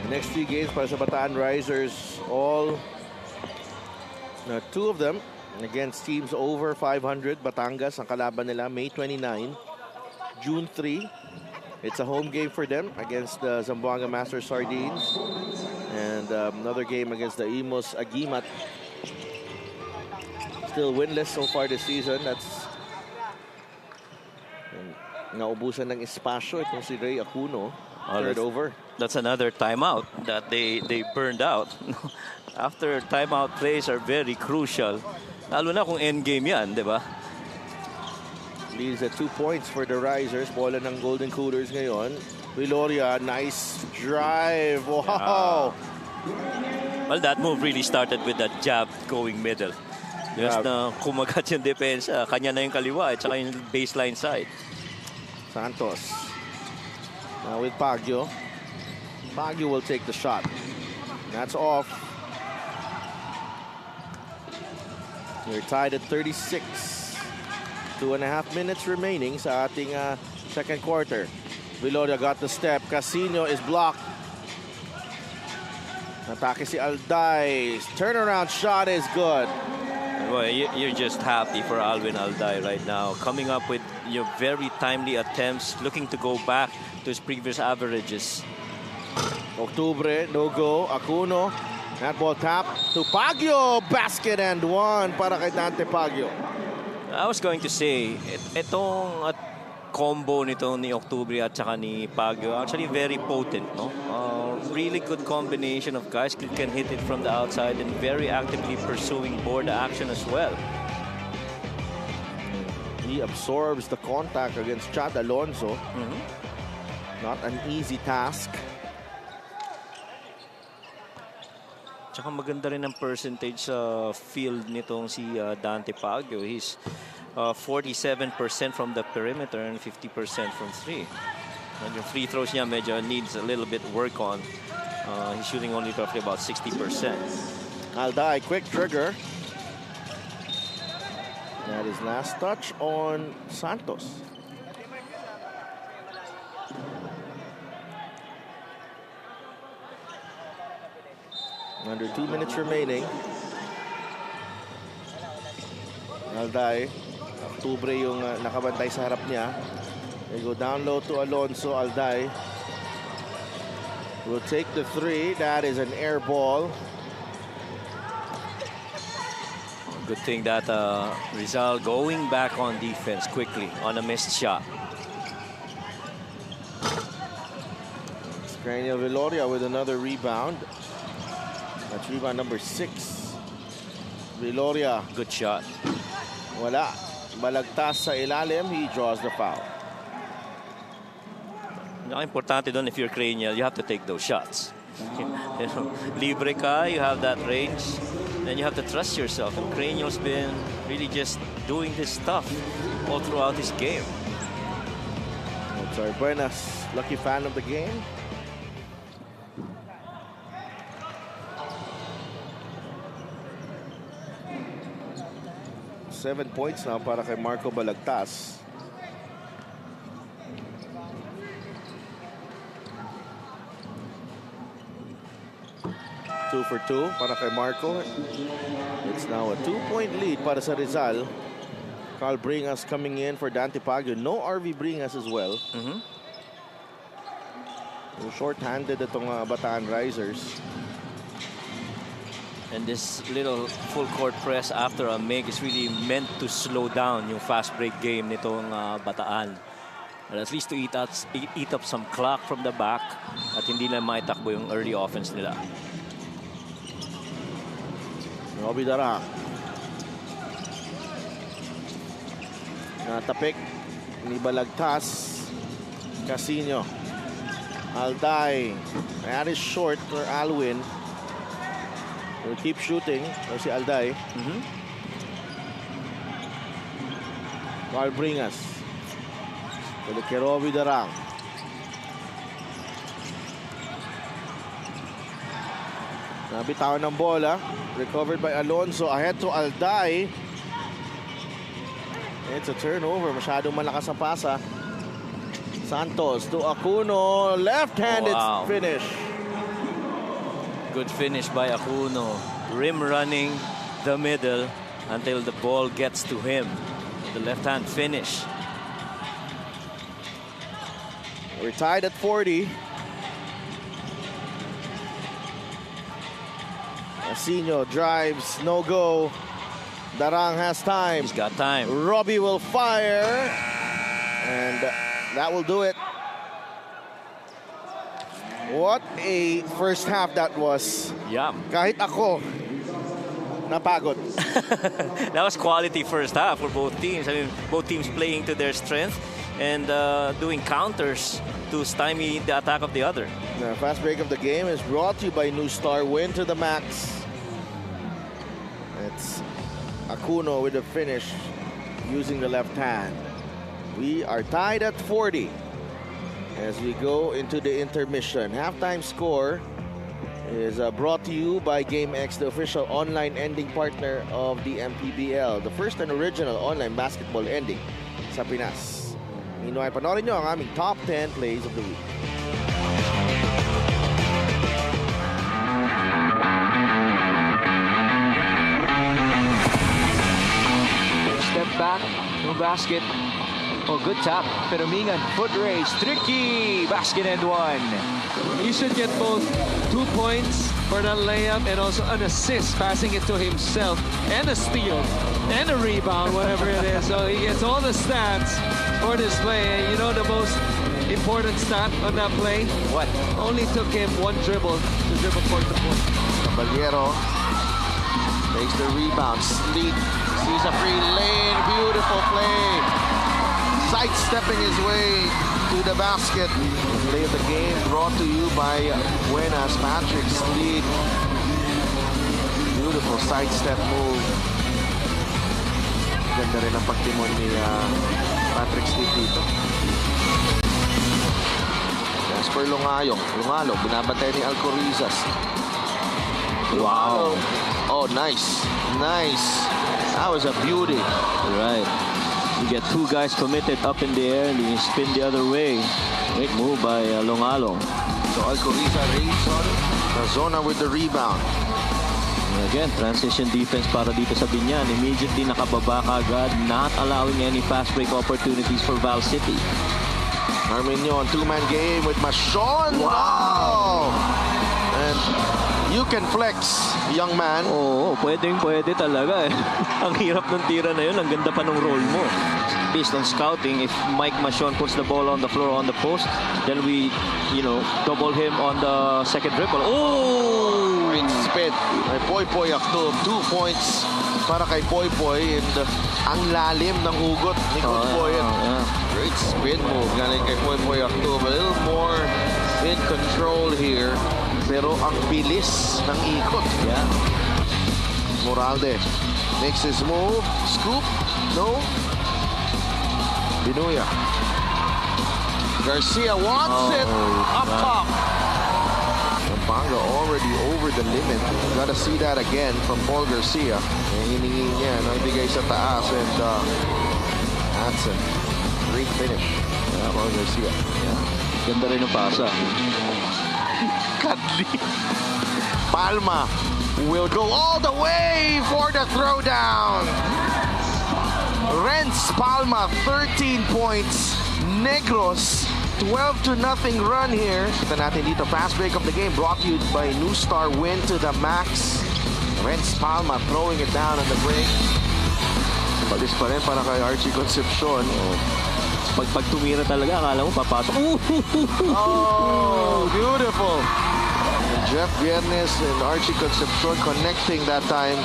Next 3 games para sa Bataan Risers, two of them against teams over 500. Batangas ang kalaban nila, May 29. June 3, it's a home game for them against the Zamboanga Master Sardines. And another game against the Imos Agimat. Still winless so far this season. That's naubusan ng espasyo itong si Ray Acuno. Third over. That's another timeout that they burned out. After timeout plays are very crucial. Lalo na kung endgame yan, di ba? Leads at 2 points for the Risers. Bola ng Golden Coolers ngayon. Viloria, nice drive. Wow! Well, that move really started with that jab going middle. Just na kumagat yung depensa. Kanya na yung kaliwa at saka yung baseline side. Santos. Now with Baguio. Baguio will take the shot. That's off. We're tied at 36. 2.5 minutes remaining sa ating second quarter. Viloria got the step. Casino is blocked. Atake si Alday. Turnaround shot is good. Well, you're just happy for Alvin Alday right now. Coming up with your very timely attempts, looking to go back to his previous averages. Octubre, no go. Acuno. That ball tap to Baguio. Basket and one para kay Dante Baguio. I was going to say, itong combo nito ni Octubre at saka ni Baguio, actually very potent, no? Really good combination of guys who can hit it from the outside and very actively pursuing board action as well. He absorbs the contact against Chad Alonso. Not an easy task. Tsaka maganda rin ang percentage sa field nitong si Dante Baguio. He's 47% from the perimeter and 50% from 3. And yung free throws niya medyo needs a little bit work on. He's shooting only roughly about 60%. Alday, quick trigger. That is last touch on Santos. Under 2 minutes remaining. Alday. Octubre yung nakabantay sa harap niya. They go down low to Alonso. Alday will take the 3. That is an air ball. Good thing that Rizal going back on defense quickly on a missed shot. Scranio Viloria with another rebound. That's rebound number 6. Viloria. Good shot. Wala. Balagtas sa ilalim. He draws the foul. Importante doon, if you're Cranial, you have to take those shots. You know, libre ka, you have that range, then you have to trust yourself. And Cranial's been really just doing this stuff all throughout this game. Sorry, Buenas, lucky fan of the game. Seven points now para kay Marco Balagtas. Two for 2 para kay Marco. It's now a 2-point lead para sa Rizal. Carl Bringas coming in for Dante Baguio. No RV Bringas as well. Short-handed itong Bataan Risers. And this little full court press after a make is really meant to slow down yung fast break game nitong Bataan. But at least to eat up some clock from the back at hindi na maitakbo yung early offense nila. Robbie Dara. Natapik. Nibalagtas. Casino. Alday. That is short for Alwin. Will keep shooting. Or si Alday. Carl Bringas. Balik kay Robbie Darang. Nabitawan ng bola. Recovered by Alonso. Ahead to Alday. It's a turnover. Masyadong malakas ang pasa. Santos to Acuno. Left-handed finish. Good finish by Acuno. Rim running the middle until the ball gets to him. The left-hand finish. We're tied at 40. Asino drives, no go. Darang has time. He's got time. Robbie will fire. And that will do it. What a first half that was. Yeah. Kahit ako, napagod. That was quality first half for both teams. I mean, both teams playing to their strength and doing counters to stymie the attack of the other. The fast break of the game is brought to you by New Star. Win to the max. It's Acuno with the finish using the left hand. We are tied at 40 as we go into the intermission. Halftime score is brought to you by GameX, the official online ending partner of the MPBL. The first and original online basketball ending sa Pinas. Meanwhile, panoorin nyo ang aming top 10 plays of the week. Step back, no basket. Oh, good tap. Perumingan, foot race, tricky. Basket and one. He should get both 2 points for that layup and also an assist, passing it to himself, and a steal, and a rebound, whatever it is. So he gets all the stats for this play. And you know the most important stat on that play? What? Only took him one dribble to dribble court to court. Caballero takes the rebound. Sleek sees a free lane. Beautiful play. Sidestepping his way to the basket. Play of the game brought to you by Buenas. Patrick Sleek. Beautiful sidestep move. Ganda rin ang pagtimon ni Patrick Sleek dito. Jasper Lungalong, binabatay ni Alcorizas. Wow. Oh, nice. Nice. That was a beauty. Right. You get two guys committed up in the air and you spin the other way. Great move by Longalong. So Alcoriza raised on Zona with the rebound. And again, transition defense para dito sa Binyan. Immediately nakababa kagad, not allowing any fast break opportunities for Val City. Arminion, two-man game with Machon. Wow! And you can flex, young man. Oo, pwede talaga eh. Ang hirap ng tira na yun, ang ganda pa ng roll mo. Based on scouting, if Mike Machon puts the ball on the floor on the post, then we, double him on the second dribble. Oh! Great spin. Ay Poy Poy Aktob, 2 points para kay Poy Poy, and ang lalim ng hugot ni Good Boy. Great spin move galing kay Poy Poy Aktob. A little more in control here. Pero ang bilis ng ikot. Yeah. Moralde makes his move. Scoop. No. Binuya. Garcia wants it. Up top. Pampanga already over the limit. Gotta see that again from Paul Garcia. Hiningi niya. Naibigay sa taas. And that's a great finish. Paul Garcia. Yeah. Ganda rin ang pasa. Kadli. Palma will go all the way for the throwdown. Renz Palma, 13 points. Negros, 12-0 run here. Ito natin dito, fast break of the game brought to you by New Star. Win to the max. Renz Palma throwing it down on the break. Palis pa rin para kay Archie Concepcion. Pag tumira talaga, akala mo papasok. Oh, beautiful. Jeff Viernes and Archie Concepcion connecting that time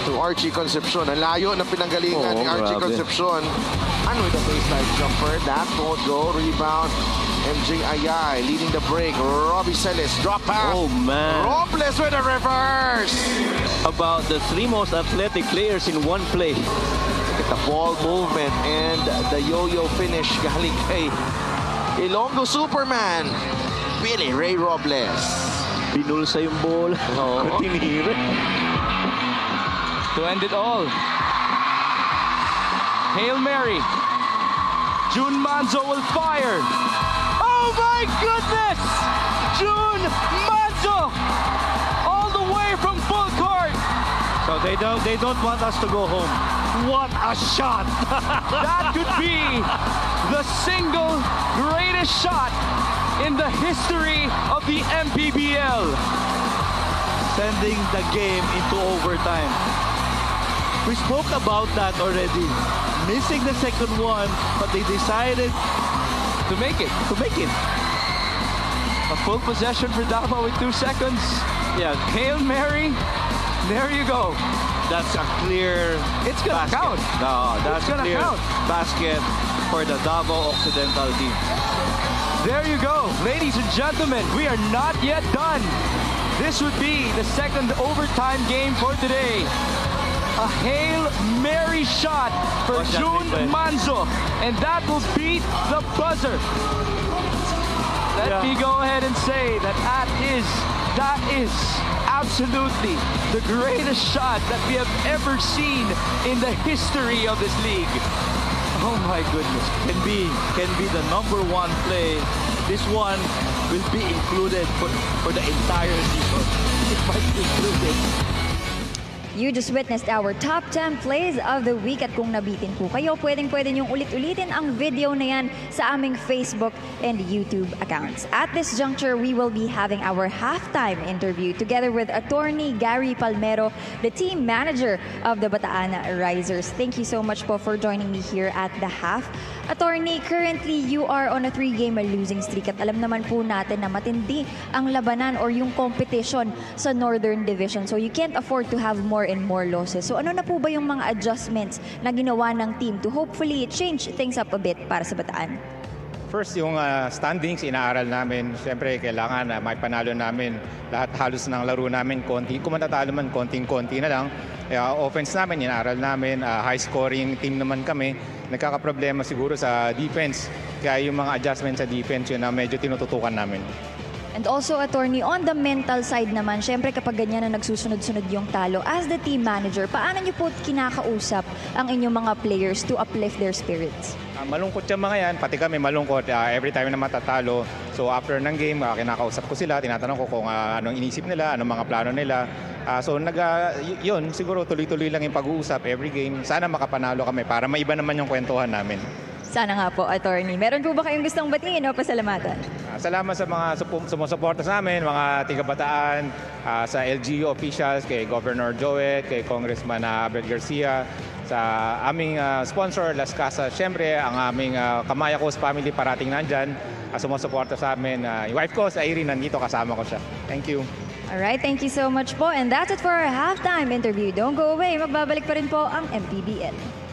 to Archie Concepcion. Ang layo na pinanggalingan ni Archie grabe. Concepcion. And with a baseline jumper, that won't go. Rebound, MJ Ayay leading the break. Robbie Celis, drop pass. Oh, man. Robles with a reverse. About the 3 most athletic players in one play. Look at the ball movement and the yo-yo finish galing kay Ilonggo Superman, Billy Ray Robles. Binulsa yung ball. Tinira. To end it all. Hail Mary. June Manzo will fire. Oh my goodness! June Manzo! All the way from full court. So they don't want us to go home. What a shot! That could be the single greatest shot in the history of the MPBL. Sending the game into overtime. We spoke about that already. Missing the second one, but they decided To make it. A full possession for Davao with 2 seconds. Yeah, Hail Mary. There you go. that's a clear It's gonna basket. count. No, that's It's gonna clear count. basket for the Davao Occidental team. There you go. Ladies and gentlemen, we are not yet done. This would be the second overtime game for today. A Hail Mary shot for What's that June big play? Manzo. And that will beat the buzzer. Let me go ahead and say that that is absolutely the greatest shot that we have ever seen in the history of this league. Oh my goodness. Can be the #1 play. This one will be included for the entire season. It might be included. You just witnessed our top 10 plays of the week at kung nabitin po kayo, pwede niyong ulit-ulitin ang video na yan sa aming Facebook and YouTube accounts. At this juncture, we will be having our halftime interview together with attorney Gary Palmero, the team manager of the Bataan Risers. Thank you so much po for joining me here at the half. Attorney, currently you are on a 3-game losing streak at alam naman po natin na matindi ang labanan or yung competition sa Northern Division. So you can't afford to have more and more losses. So ano na po ba yung mga adjustments na ginawa ng team to hopefully change things up a bit para sa Bataan? First, yung standings, inaaral namin. Siyempre, kailangan may panalo namin. Lahat halos ng laro namin, kung matatalo man, konting-konti na lang. Offense namin, inaaral namin. High-scoring team naman kami. Nagkakaproblema siguro sa defense. Kaya yung mga adjustments sa defense, yun na medyo tinututukan namin. And also, attorney, on the mental side naman, syempre kapag ganyan na nagsusunod-sunod yung talo, as the team manager, paano niyo po kinakausap ang inyong mga players to uplift their spirits? Malungkot yung mga yan, pati kami malungkot every time na matatalo. So after ng game, kinakausap ko sila, tinatanong ko kung anong inisip nila, anong mga plano nila. Yun, siguro tuloy-tuloy lang yung pag-uusap every game. Sana makapanalo kami para maiba naman yung kwentuhan namin. Sana nga po, attorney. Meron po ba kayong gustong batiin o pasalamatan? Salamat sa mga sumusuporta sa amin, mga tiga-Bataan, sa LGU officials, kay Governor Joet, kay Congressman Abel Garcia, sa aming sponsor, Las Casas. Siyempre, ang aming Kamayakos family parating nandyan, sumusuporta sa amin. Yung wife ko, sa Irene, nandito kasama ko siya. Thank you. Alright, thank you so much po. And that's it for our halftime interview. Don't go away. Magbabalik pa rin po ang MPBL.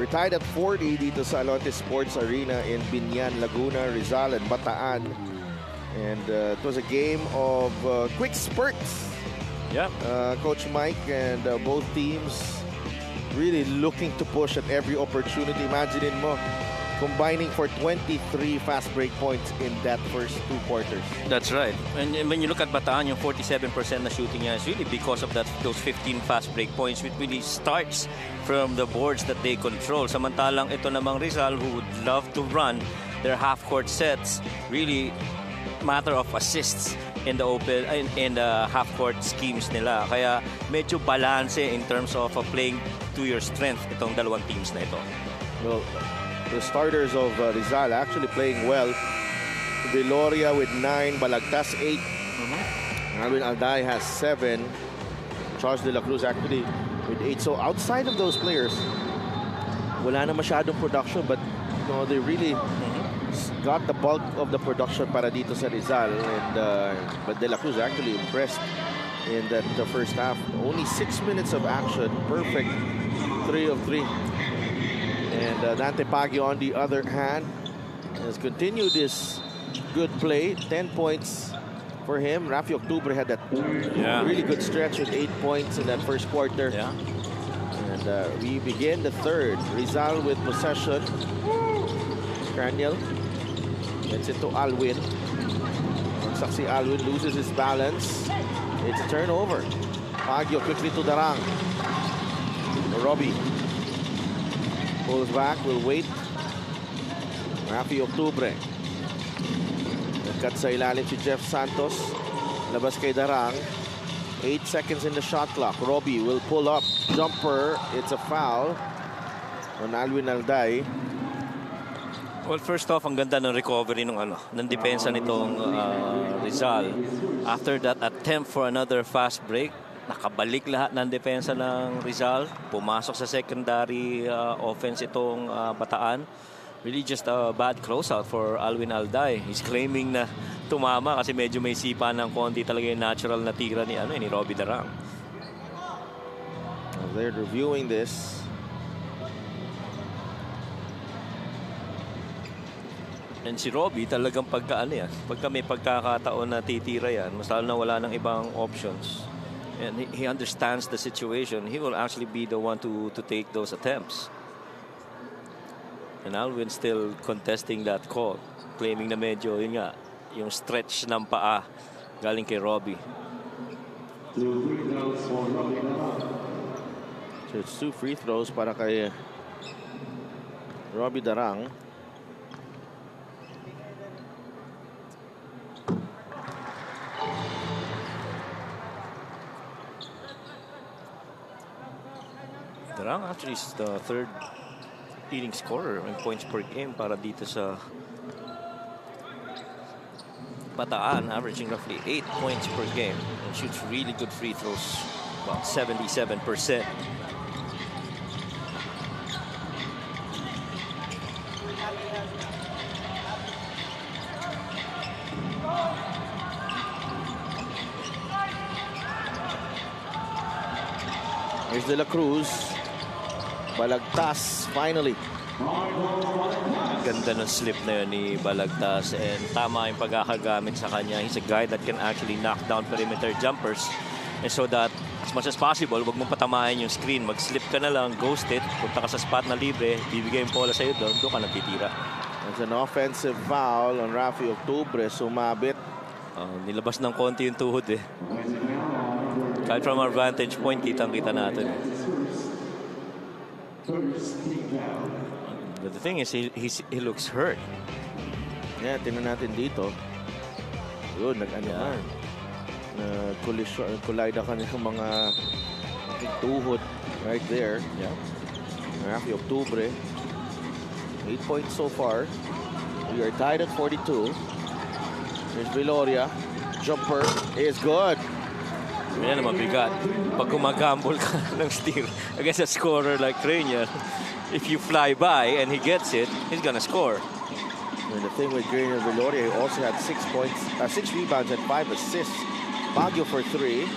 We're tied at 40 dito sa Alonte Sports Arena in Binyan, Laguna, Rizal, and Bataan. And it was a game of quick spurts. Yeah. Coach Mike and both teams really looking to push at every opportunity. Imagine mo, combining for 23 fast break points in that first 2 quarters. That's right. And when you look at Bataan, yung 47% na shooting niya is really because of those 15 fast break points, which really starts from the boards that they control. Samantalang ito namang Rizal, who would love to run their half-court sets, really matter of assists in the open, in the half-court schemes nila. Kaya medyo balance in terms of playing to your strength itong dalawang teams na ito. Well, the starters of Rizal actually playing well. Viloria with 9, Balagtas 8. Alvin Alday has 7. Charles De La Cruz actually with 8. So outside of those players, wala na masyadong production, but you know, they really got the bulk of the production para dito sa Rizal. And but De La Cruz actually impressed in that the first half. Only 6 minutes of action, perfect 3 of 3. And Dante Pagio, on the other hand, has continued this good play. 10 points for him. Rafi Octubre had that really good stretch with 8 points in that first quarter. Yeah. And we begin the third. Rizal with possession. Craniel gets it to Alwin. Saksi Alwin loses his balance. It's a turnover. Pagio quickly to Darang. Robbie pulls back, will wait. Rafi Octubre. Nagkat sa ilalim si Jeff Santos. Labas kay Darang. 8 seconds in the shot clock. Robbie will pull up. Jumper. It's a foul on Alwin Alday. Well, first off, ang ganda ng recovery ng depensa nitong Rizal. After that attempt for another fast break, nakabalik lahat ng depensa ng Rizal. Pumasok sa secondary offense itong Bataan. Really just a bad closeout for Alwin Alday. He's claiming na tumama kasi medyo may sipa ng konti talaga yung natural na tira ni Robbie Darang. They're reviewing this. And si Robbie talagang pagka may pagkakataon na titira yan, mas lalo na wala ng ibang options. And he understands the situation. He will actually be the one to take those attempts. And Alwin still contesting that call. Claiming na medyo, yung stretch ng paa galing kay Robbie. So it's 2 free throws para kay Robbie Darang. Darang actually is the 3rd leading scorer in points per game para dito sa Bataan, averaging roughly 8 points per game and shoots really good free throws, about 77%. Here's De La Cruz. Balagtas, finally. Ganda ng slip na yun ni Balagtas and tama yung pagkakagamit sa kanya. He's a guy that can actually knock down perimeter jumpers. And so that as much as possible, wag mong patamahin yung screen. Mag-slip ka na lang, ghost it, punta ka sa spot na libre, bibigay yung bola sa'yo doon ka natitira. It's an offensive foul on Rafi Octubre. Sumabit. Nilabas ng konti yung tuhod eh. Kahit from our vantage point, kitang-kita natin. But the thing is, he looks hurt. Yeah, tingnan natin dito. Yun, nag-ano collide ka ng mga tuhod right there. Yeah. Rafi Octubre. 8 points so far. We are tied at 42. Here's Viloria. Jumper is good. Yan naman bigat. Pag gumagambol ka ng steal against a scorer like Craniel, if you fly by and he gets it, he's gonna score. And the thing with Craniel Viloria, he also had 6 points, 6 rebounds and 5 assists. Baguio for 3.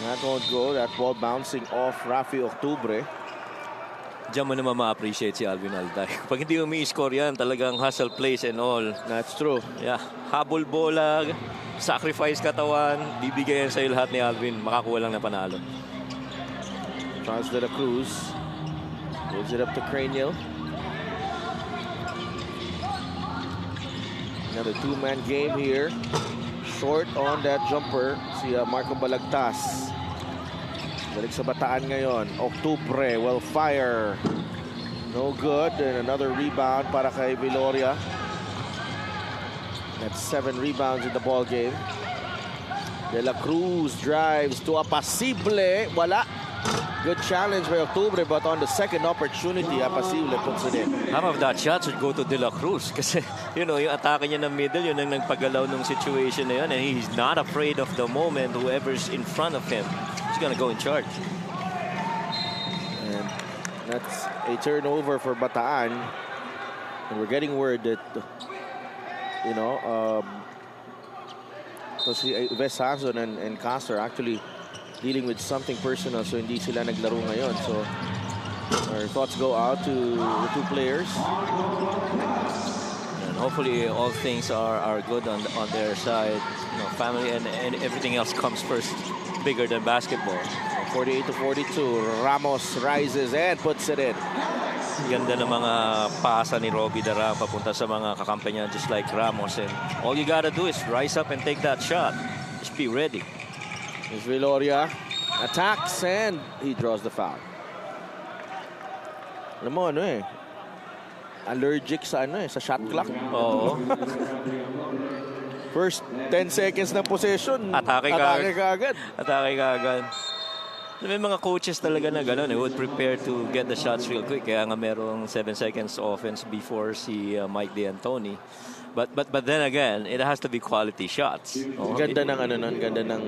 That won't go. That ball bouncing off Rafi Octubre. Diyan mo naman ma-appreciate si Alvin Alday. Pag hindi umi-score yan, talagang hustle plays and all. That's true. Yeah, habol bola, sacrifice katawan, bibigay yan sa'yo lahat ni Alvin. Makakuha lang na panalo. Charles de la Cruz gives it up to Craniel. Another two-man game here. Short on that jumper, si Marco Balagtas. Balik sa Bataan ngayon. Octubre will fire. No good. And another rebound para kay Viloria. That's 7 rebounds in the ball game. De La Cruz drives to Apasible. Wala. Good challenge by Octubre, but on the second opportunity, Apasible puts it in. Half of that shot should go to De La Cruz kasi, you know, yung atake niya ng middle, yun ang nagpagalaw ng situation na yun. And he's not afraid of the moment. Whoever's in front of him, he's gonna go in charge. And that's a turnover for Bataan. And we're getting word that, you know, so si Wes Hason and Castor actually dealing with something personal, so hindi sila naglaro ngayon. So our thoughts go out to the two players. And hopefully all things are good on their side. You know, family and everything else comes first, bigger than basketball. 48-42, Ramos rises and puts it in. Ganda ng mga pasa ni Robbie Darang papunta sa mga kakampi niya, just like Ramos. And all you gotta do is rise up and take that shot. Just be ready. Is Viloria attacks and he draws the foul. Alam mo ano allergic sa sa shot clock. Oo. First 10 seconds ng possession, Atake ka agad. Atake ka agad. May mga coaches talaga na gano'n, would prepare to get the shots real quick. Kaya nga merong 7 seconds offense before si Mike D'Antoni. But then again, it has to be quality shots. Ganda ng ganda ng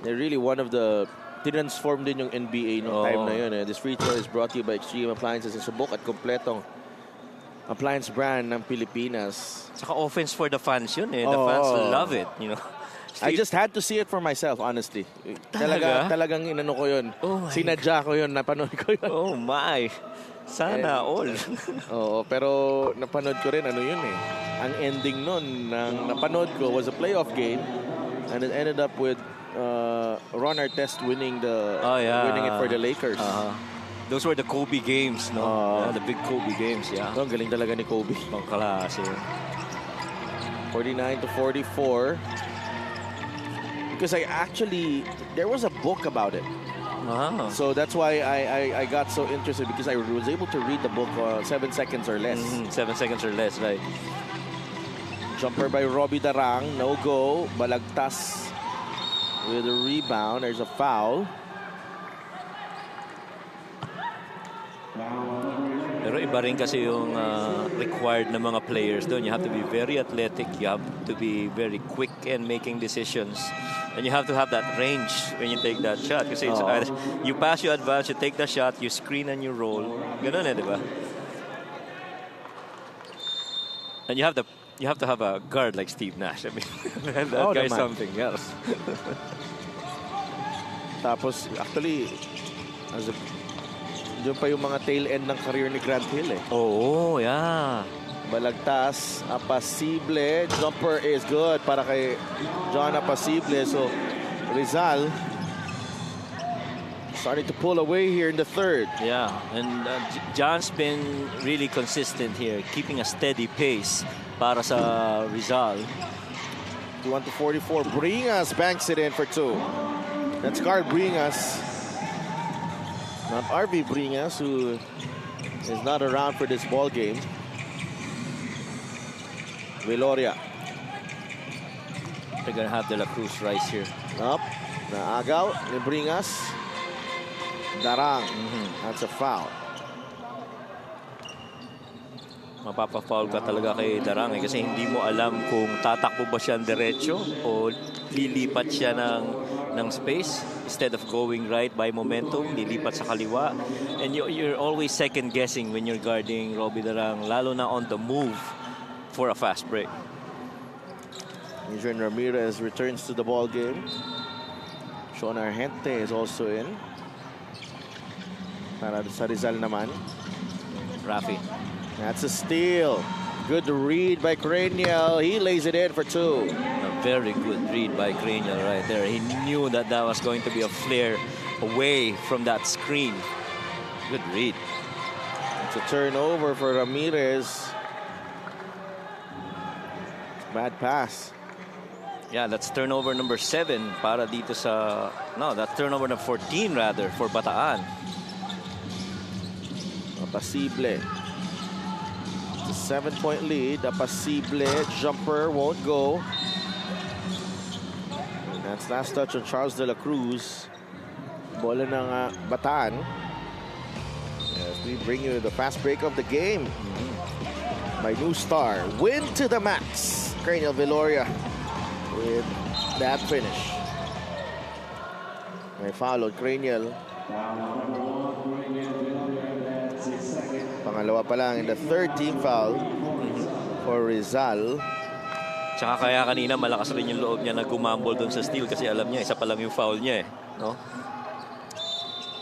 they're really one of the transformed din yung NBA no time na yun. This free throw is brought to you by Extreme Appliances. Subok at kompletong appliance brand ng Pilipinas. Saka offense for the fans yun The fans love it, you know. I just had to see it for myself, honestly. Talagang inano ko yun. Sinadya ko yun, napanood ko yun. Oh my. Sana all. Pero napanood ko rin yun Ang ending nun ng napanood ko was a playoff game and it ended up with Ron Artest winning it for the Lakers. Those were the Kobe games, no? The big Kobe games, Ang galing talaga ni Kobe. Pangklase. 49-44. Because there was a book about it. So that's why I got so interested, because I was able to read the book 7 seconds or less. 7 seconds or less, right. Jumper by Robbie Darang, no go. Balagtas with a rebound. There's a foul. Pero iba rin kasi yung required ng mga players doon. You have to be very athletic. You have to be very quick in making decisions. And you have to have that range when you take that shot. Kasi it's you pass, you advance, you take the shot, you screen and you roll. Ganun di ba? And you have to have a guard like Steve Nash. I mean, that guy's something else. Tapos, actually, doon pa yung mga tail end ng career ni Grant Hill yeah. Balagtas, Apasible. Jumper is good para kay John Apasible. So, Rizal starting to pull away here in the third. Yeah, and John's been really consistent here, keeping a steady pace para sa Rizal. 21-44. Bringas banks it in for 2. That's Carl Bringas. Not RV Bringas, who is not around for this ball game. Viloria. They're gonna have De La Cruz rise here. Up. Naagaw ni Bringas. Darang. That's a foul. Mapapa-foul ka talaga kay Darang kasi hindi mo alam kung tatakbo ba siya diretso o lilipat siya ng space. Instead of going right by momentum, lilipat sa kaliwa. And you're always second guessing when you're guarding Robbie Darang, lalo na on the move for a fast break. Adrian Ramirez returns to the ball game. Sean Argente is also in. Para sa Rizal naman. Rafi. That's a steal. Good read by Craniel. He lays it in for 2. A very good read by Craniel right there. He knew that that was going to be a flare away from that screen. Good read. It's a turnover for Ramirez. Bad pass. Yeah, that's turnover number 7 para dito sa... No, that's turnover number 14 rather for Bataan. Apasible. It's a 7-point lead. Apasible. Jumper won't go. And that's last touch on Charles de la Cruz. Bola ng Bataan. As we bring you the fast break of the game. By New Star. Win to the max. Craniel Viloria with that finish. May foul on Craniel. Pangalawa pa lang in the third team foul for Rizal. Tsaka kaya kanina malakas rin yung loob niya na gumambol doon sa steal kasi alam niya isa pa lang yung foul niya eh. No?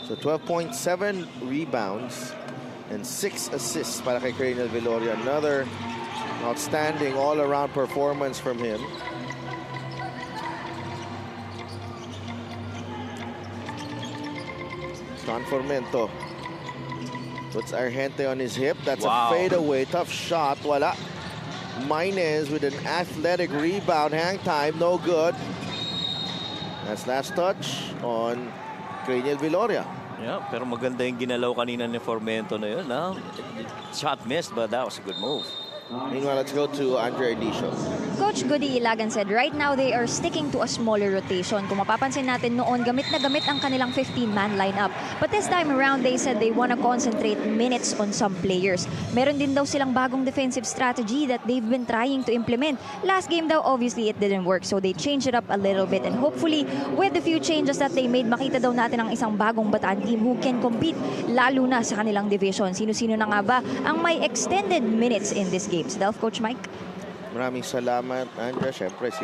So 12.7 rebounds and 6 assists para kay Craniel Viloria. Another outstanding all-around performance from him. Don Formento puts Argente on his hip. That's a fadeaway. Tough shot. Wala. Maynez with an athletic rebound. Hang time. No good. That's last touch on Craniel Viloria. Yeah, pero maganda yung ginalaw kanina ni Formento na yun. No? Shot missed, but that was a good move. Meanwhile, let's go to Andre Inicio. Coach Goody Ilagan said right now they are sticking to a smaller rotation. Kung mapapansin natin noon, gamit na gamit ang kanilang 15-man lineup. But this time around, they said they want to concentrate minutes on some players. Meron din daw silang bagong defensive strategy that they've been trying to implement. Last game daw, obviously, it didn't work. So they changed it up a little bit. And hopefully, with the few changes that they made, makita daw natin ang isang bagong Bataan team who can compete lalo na sa kanilang division. Sino-sino na nga ba ang may extended minutes in this game? Delf, Coach Mike. Maraming salamat, Andrea. Siyempre, si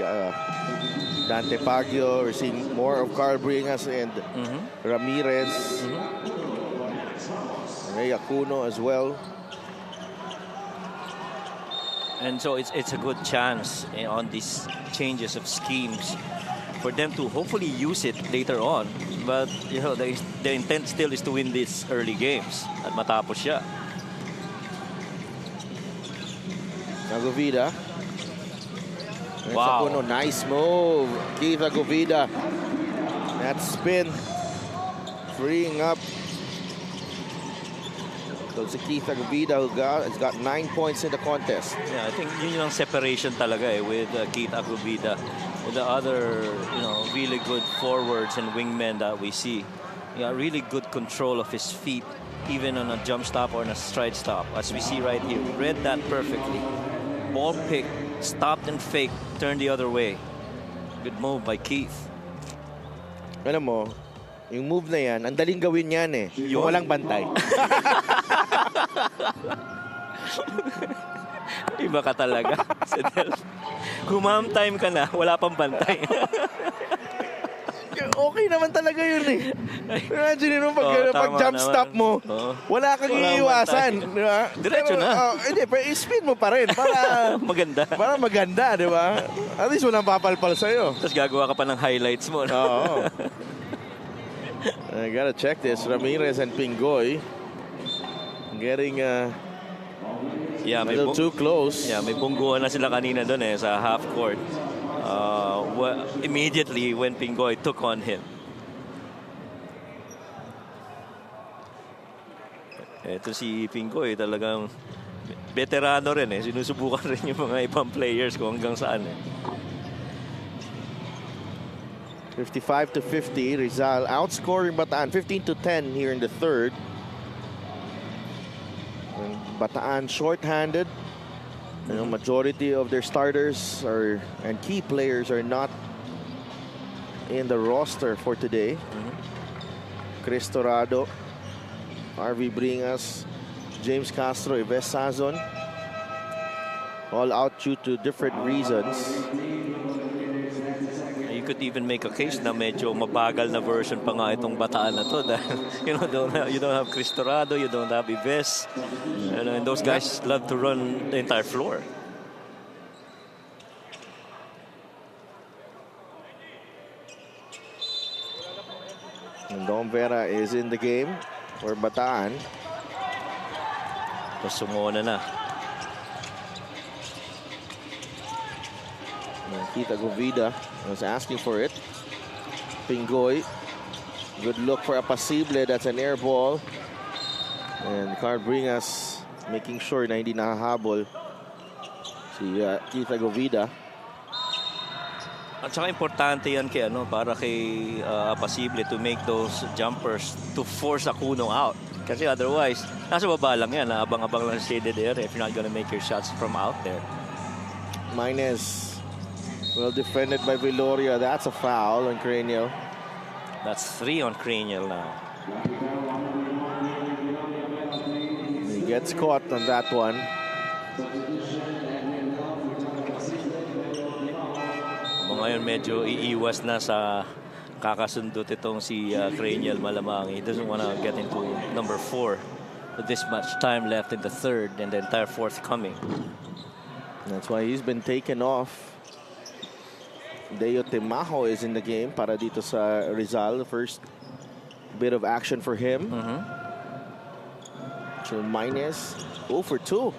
Dante Paggio. We're seeing more of Carl Bringas and Ramirez. Ray Acuno as well. And so it's a good chance on these changes of schemes for them to hopefully use it later on. But, you know, the intent still is to win these early games at matapos siya. Agovida. Wow. Nice move. Keith Agovida. That spin. Freeing up. So it's Keith Agovida who has got 9 points in the contest. Yeah, I think yun yung separation talaga with Keith Agovida. With the other, you know, really good forwards and wingmen that we see. Yeah, really good control of his feet, even on a jump stop or on a stride stop. As we see right here. Read that perfectly. Ball pick, stopped and fake, turned the other way. Good move by Keith. Alam mo, yung move na yan, ang daling gawin yan eh. Yung walang bantay. Iba ka talaga. Humam time ka na, wala pang bantay. Okay naman talaga yun eh. Imagine mo pag jump stop mo, wala kang iiwasan. Diba? Diretso na. Hindi, pero spin mo pa rin para maganda. Para maganda, di ba? At least walang papalpal sa'yo. Tapos gagawa ka pa ng highlights mo. No? Oo. I gotta check this. Ramirez and Pingoy getting a little too close. Yeah, may bungguan na sila kanina doon sa half court. Immediately when Pingoy took on him. Ito si Pingoy talagang veterano rin sinusubukan rin yung mga ibang players kung hanggang saan 55-50, Rizal outscoring Bataan 15-10 here in the third. And Bataan short-handed. You know, majority of their starters and key players are not in the roster for today. Chris Torado, RV Bringas, James Castro, Yves Sazon, all out due to different reasons. could even make a case na medyo mabagal na version pa nga itong Bataan na to. Dahil, you don't have Cristorado, you don't have Ives. And those guys love to run the entire floor. And Dom Vera is in the game for Bataan. Tapos sumuna na. Kita Govida was asking for it. Pingoy. Good look for a Pasible. That's an air ball. And Carl Bringas making sure na hindi nakahabol si Kita Govida. At saka importante yan kay, para kay Pasible to make those jumpers to force Akuno out. Kasi otherwise, nasa baba lang yan. Abang-abang lang shaded area if you're not gonna make your shots from out there. Minus. Well defended by Viloria. That's a foul on Craniel. That's 3 on Craniel now. He gets caught on that one. Ngayon medyo iiwas na sa kakasundot itong si Craniel malamang. He doesn't want to get into number 4 with this much time left in the third and the entire fourth coming. That's why he's been taken off. Deo Temajo is in the game para dito sa Rizal. The first bit of action for him. So minus 0 for 2.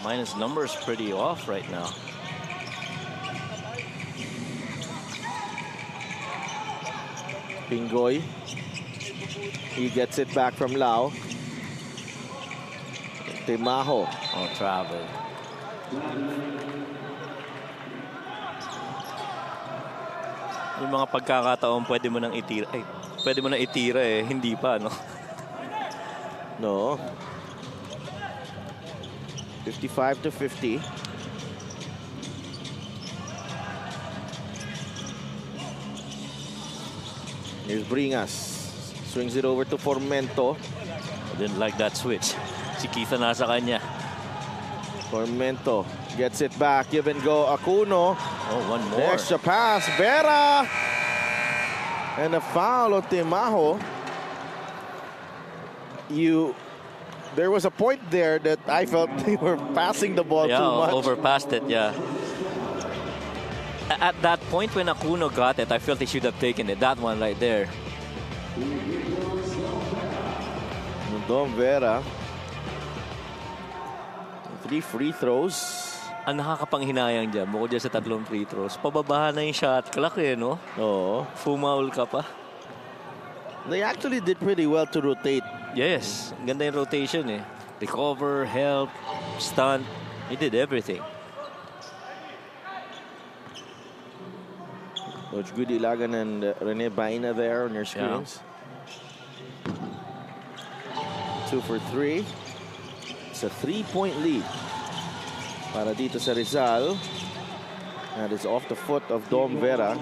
Minus numbers pretty off right now. Pingoy. He gets it back from Lau. Temajo. Oh, travel. Yung mga pagkakataon pwede mo nang itira. Ay, pwede mo nang itira eh. Hindi pa, no? No. 55 to 50. Here's Bringas. Swings it over to Formento. I didn't like that switch. Si Keitha nasa kanya. Formento gets it back. Give and go. Akuno. Oh, one more. The extra pass. Vera. And a foul on Temajo. There was a point there that I felt they were passing the ball too much. Overpassed it, yeah. At that point when Akuno got it, I felt he should have taken it. That one right there. Dom Vera. 3 free throws. Ang nakakapanghinayang dyan, bukod dyan sa 3 free throws, pababahan na yung shot clock eh, no? Oo. Fumaul ka pa. They actually did pretty well to rotate. Yes, ganda yung rotation eh. Recover, help, stunt. He did everything. Coach Goody Lagan and Rene Baina there on your screens. Yeah. 2 for 3. It's a 3-point lead para dito sa Rizal. That is off the foot of Dom Vera.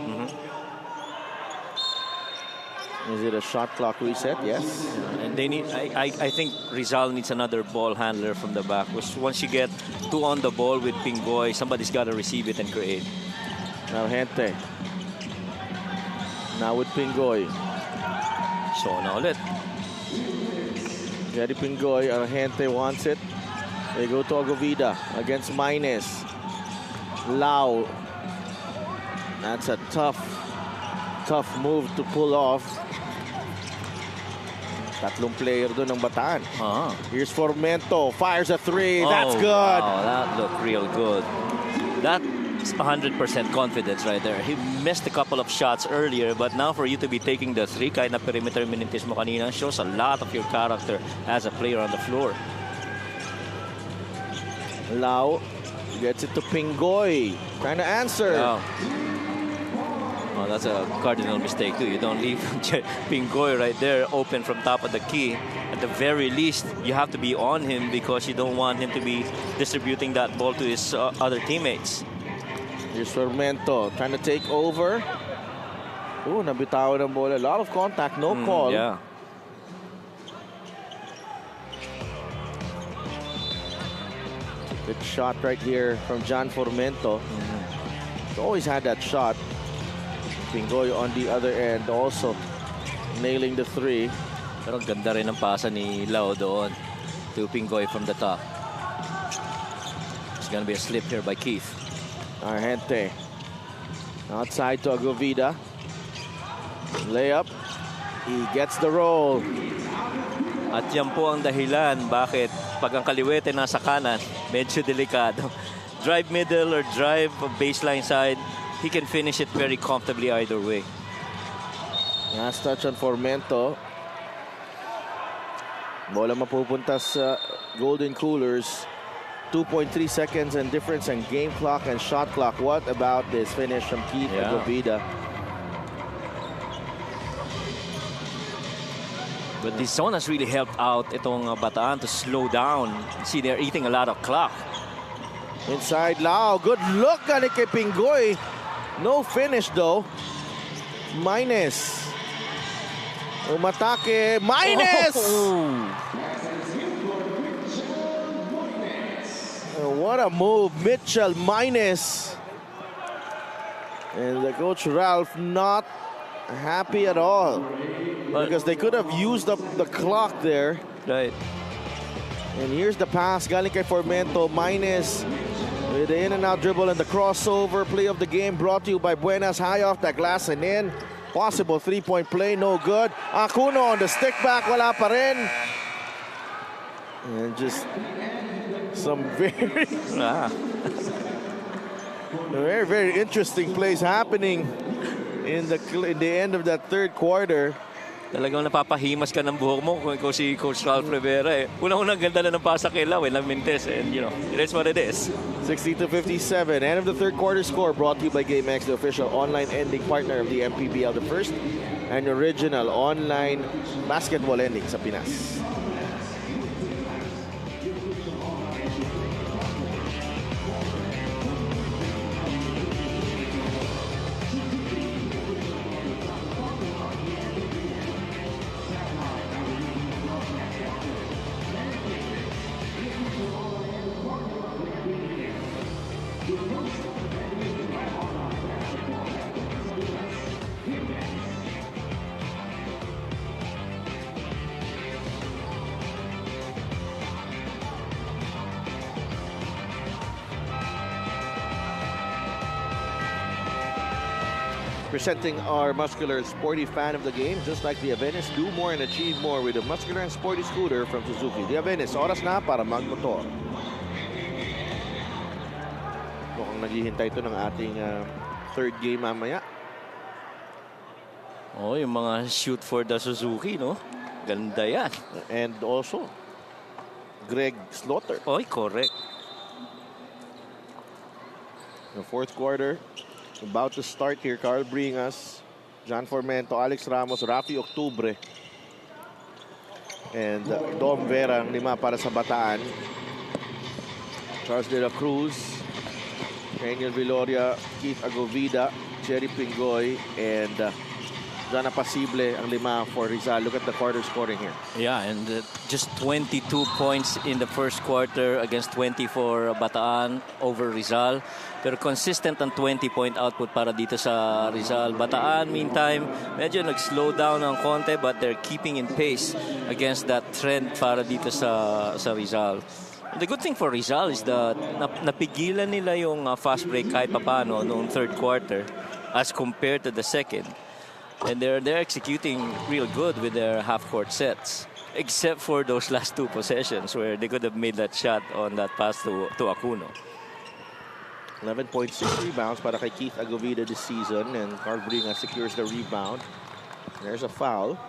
Is it a shot clock reset? Yes. Yeah, and they need. I think Rizal needs another ball handler from the back. Once you get 2 on the ball with Pingoy, somebody's got to receive it and create. Now Gente. Now with Pingoy. So na ulit. Jerry Pingoy, Gente wants it. They go to Agovida against Mines. Lau. That's a tough move to pull off. Tatlong player doon ng Bataan. Here's Formento. Fires a 3. That's good. Wow, that looked real good. That's 100% confidence right there. He missed a couple of shots earlier, but now for you to be taking the 3, kahit na perimeter minitis mo kanina, shows a lot of your character as a player on the floor. Lau gets it to Pingoy. Trying to answer. Yeah. Oh, that's a cardinal mistake too. You don't leave Pingoy right there open from top of the key. At the very least, you have to be on him because you don't want him to be distributing that ball to his other teammates. Here's Formento trying to take over. Oh, nabitawan ng bola. A lot of contact, no call. Yeah. Good shot right here from John Formento. always had that shot. Pingoy on the other end also nailing the three. Pero ganda rin ang pasa ni Lau doon to Pingoy from the top. It's gonna be a slip here by Keith. Argente. Outside to Agovida. Layup. He gets the roll. At yan po ang dahilan bakit pag ang kaliwete nasa kanan, medyo delikado. Drive middle or drive baseline side, he can finish it very comfortably either way. Last touch on Formento. Bola mapupunta sa Golden Coolers. 2.3 seconds and difference in game clock and shot clock. What about this finish from Keith Agovida? But this zone has really helped out itong Bataan to slow down. See, they're eating a lot of clock. Inside Lau. Good look galing kay Pingoy. No finish though. Minus. Umatake. Minus! Oh. What a move. Mitchell minus. And the coach Ralph not happy at all. Because they could have used up the clock there. Right. And here's the pass. Galing kay Formento. Minus. With the in and out dribble and the crossover play of the game brought to you by Buenas. High off the glass and in. Possible three-point play. No good. Acuno on the stick back. Wala pa rin. And just some very, very interesting plays happening in the end of that third quarter. Talagang napapahimas ka ng buhok mo kung ikaw si Coach Ralph Rivera. Unang-unang ganda na ng pasa kay Lau, Mintes, and you know, it is what it is. 60-57. End of the third quarter score brought to you by GameX, the official online ending partner of the MPBL, the first and original online basketball ending sa Pinas. Presenting our muscular and sporty fan of the game, just like the Avenis, do more and achieve more with a muscular and sporty scooter from Suzuki. The Avenis, oras na para magmotor. Mukhang naghihintay ito ng ating third game mamaya. Oh, yung mga shoot for the Suzuki, no? Ganda yan. And also, Greg Slaughter. Oy, correct. The fourth quarter. About to start here. Carl Bringas, John Formento, Alex Ramos, Rafi Octubre, and Dom Vera, ang lima para sa Bataan. Charles De La Cruz, Daniel Viloria, Keith Agovida, Jerry Pingoy, and John Apasible, ang lima for Rizal. Look at the quarter scoring here. Yeah, and just 22 points in the first quarter against 20 for Bataan over Rizal. Pero consistent ang 20-point output para dito sa Rizal. Bataan, meantime, medyo nag-slow down ng konti but they're keeping in pace against that trend para dito sa Rizal. The good thing for Rizal is that napigilan nila yung fast break kahit papano noong third quarter as compared to the second. And they're executing real good with their half-court sets. Except for those last two possessions where they could have made that shot on that pass to Acuno. 11.6 rebounds para kay Keith Agovida this season, and Carl Bringas secures the rebound. There's a foul.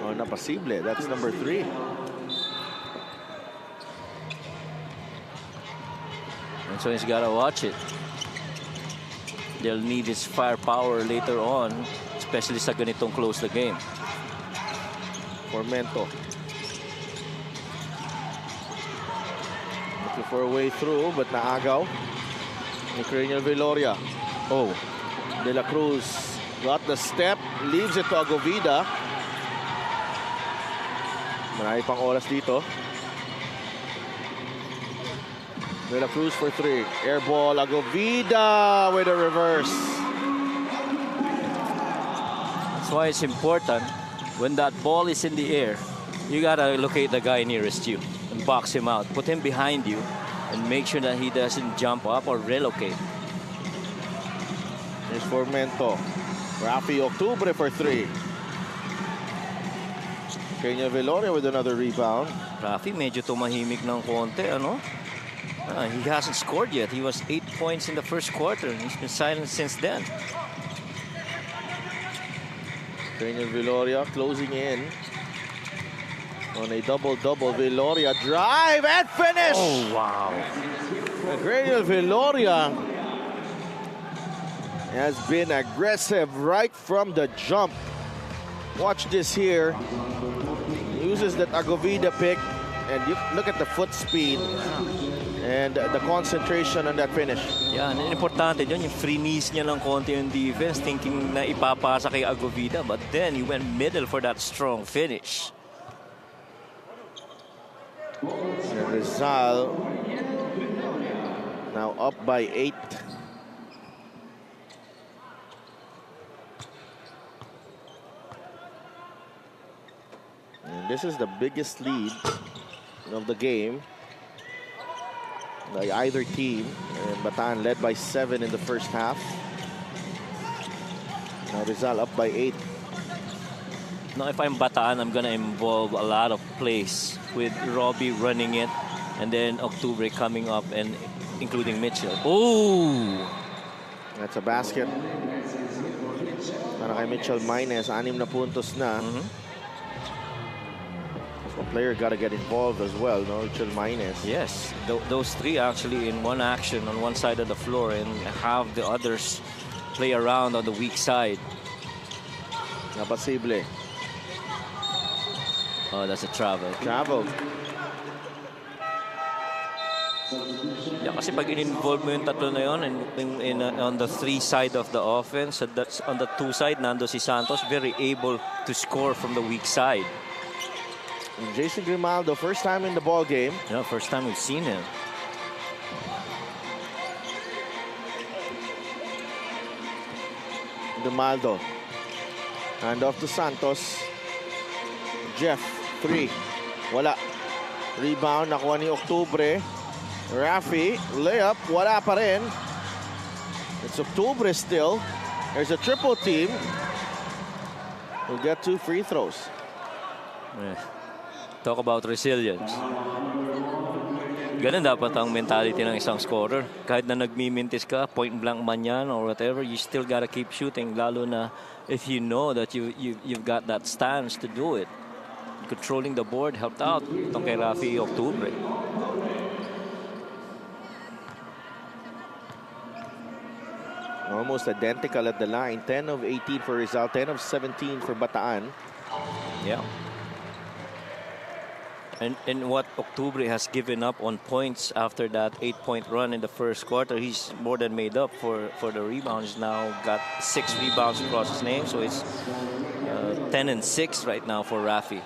On Apasible, that's number 3. And so he's got to watch it. They'll need his firepower later on, especially sa ganitong close the game. Formento. Looking for a way through, but naagaw. Nicraniel Viloria. Oh, De La Cruz got the step, leaves it to Agovida. Marami pang oras dito. De La Cruz for 3. Air ball, Agovida with a reverse. That's why it's important when that ball is in the air, you gotta locate the guy nearest you and box him out. Put him behind you and make sure that he doesn't jump up or relocate. Here's Formento. Rafi Octubre for 3. Kenya Veloria with another rebound. Rafi medyo tumahimik ng konti, ano? He hasn't scored yet. He was 8 points in the first quarter. He's been silent since then. Kenya Veloria closing in on a double-double. Veloria drive and finish! Oh, wow. Kenya Veloria has been aggressive right from the jump. Watch this here. Uses that Agovida pick, and you look at the foot speed and the concentration on that finish. Yeah, and importante dyan, yung free knees niya ng konti yung defense, thinking na ipapasa kay Agovida, but then he went middle for that strong finish. And Rizal now up by 8. And this is the biggest lead of the game by either team. And Bataan led by 7 in the first half. Now Rizal up by 8. Now, if I'm Bataan, I'm gonna involve a lot of plays with Robbie running it, and then Octubre coming up and including Mitchell. Oh! That's a basket. Para kay Mitchell minus 6 na puntos na. So player got to get involved as well, no? Mitchell minus. Yes, those three actually in one action on one side of the floor and have the others play around on the weak side. Napasible. Oh, that's a travel. Travel. Yeah, kasi pag in-involve mo yung tatlo na yun on the 3 side of the offense, so that's on the 2 side, nando si Santos, very able to score from the weak side. And Jason Grimaldo, first time in the ball game. Yeah, first time we've seen him. Grimaldo. Hand off to Santos. Jeff, 3. Wala. Rebound, nakuha ni Octubre. Rafi, layup, wala pa rin. It's Octubre still. There's a triple team. We'll get 2 free throws. Yeah. Talk about resilience. Ganun dapat ang mentality ng isang scorer. Kahit na nagmimintis ka, point blank man yan or whatever, you still gotta keep shooting. Lalo na if you know that you've got that stance to do it. Controlling the board helped out itong kay Rafi Octubre. Almost identical at the line. 10 of 18 for Rizal, 10 of 17 for Bataan. Yeah. And what Octubre has given up on points after that 8-point run in the first quarter, he's more than made up for the rebounds. Now got 6 rebounds across his name, so it's 10 and 6 right now for Rafi.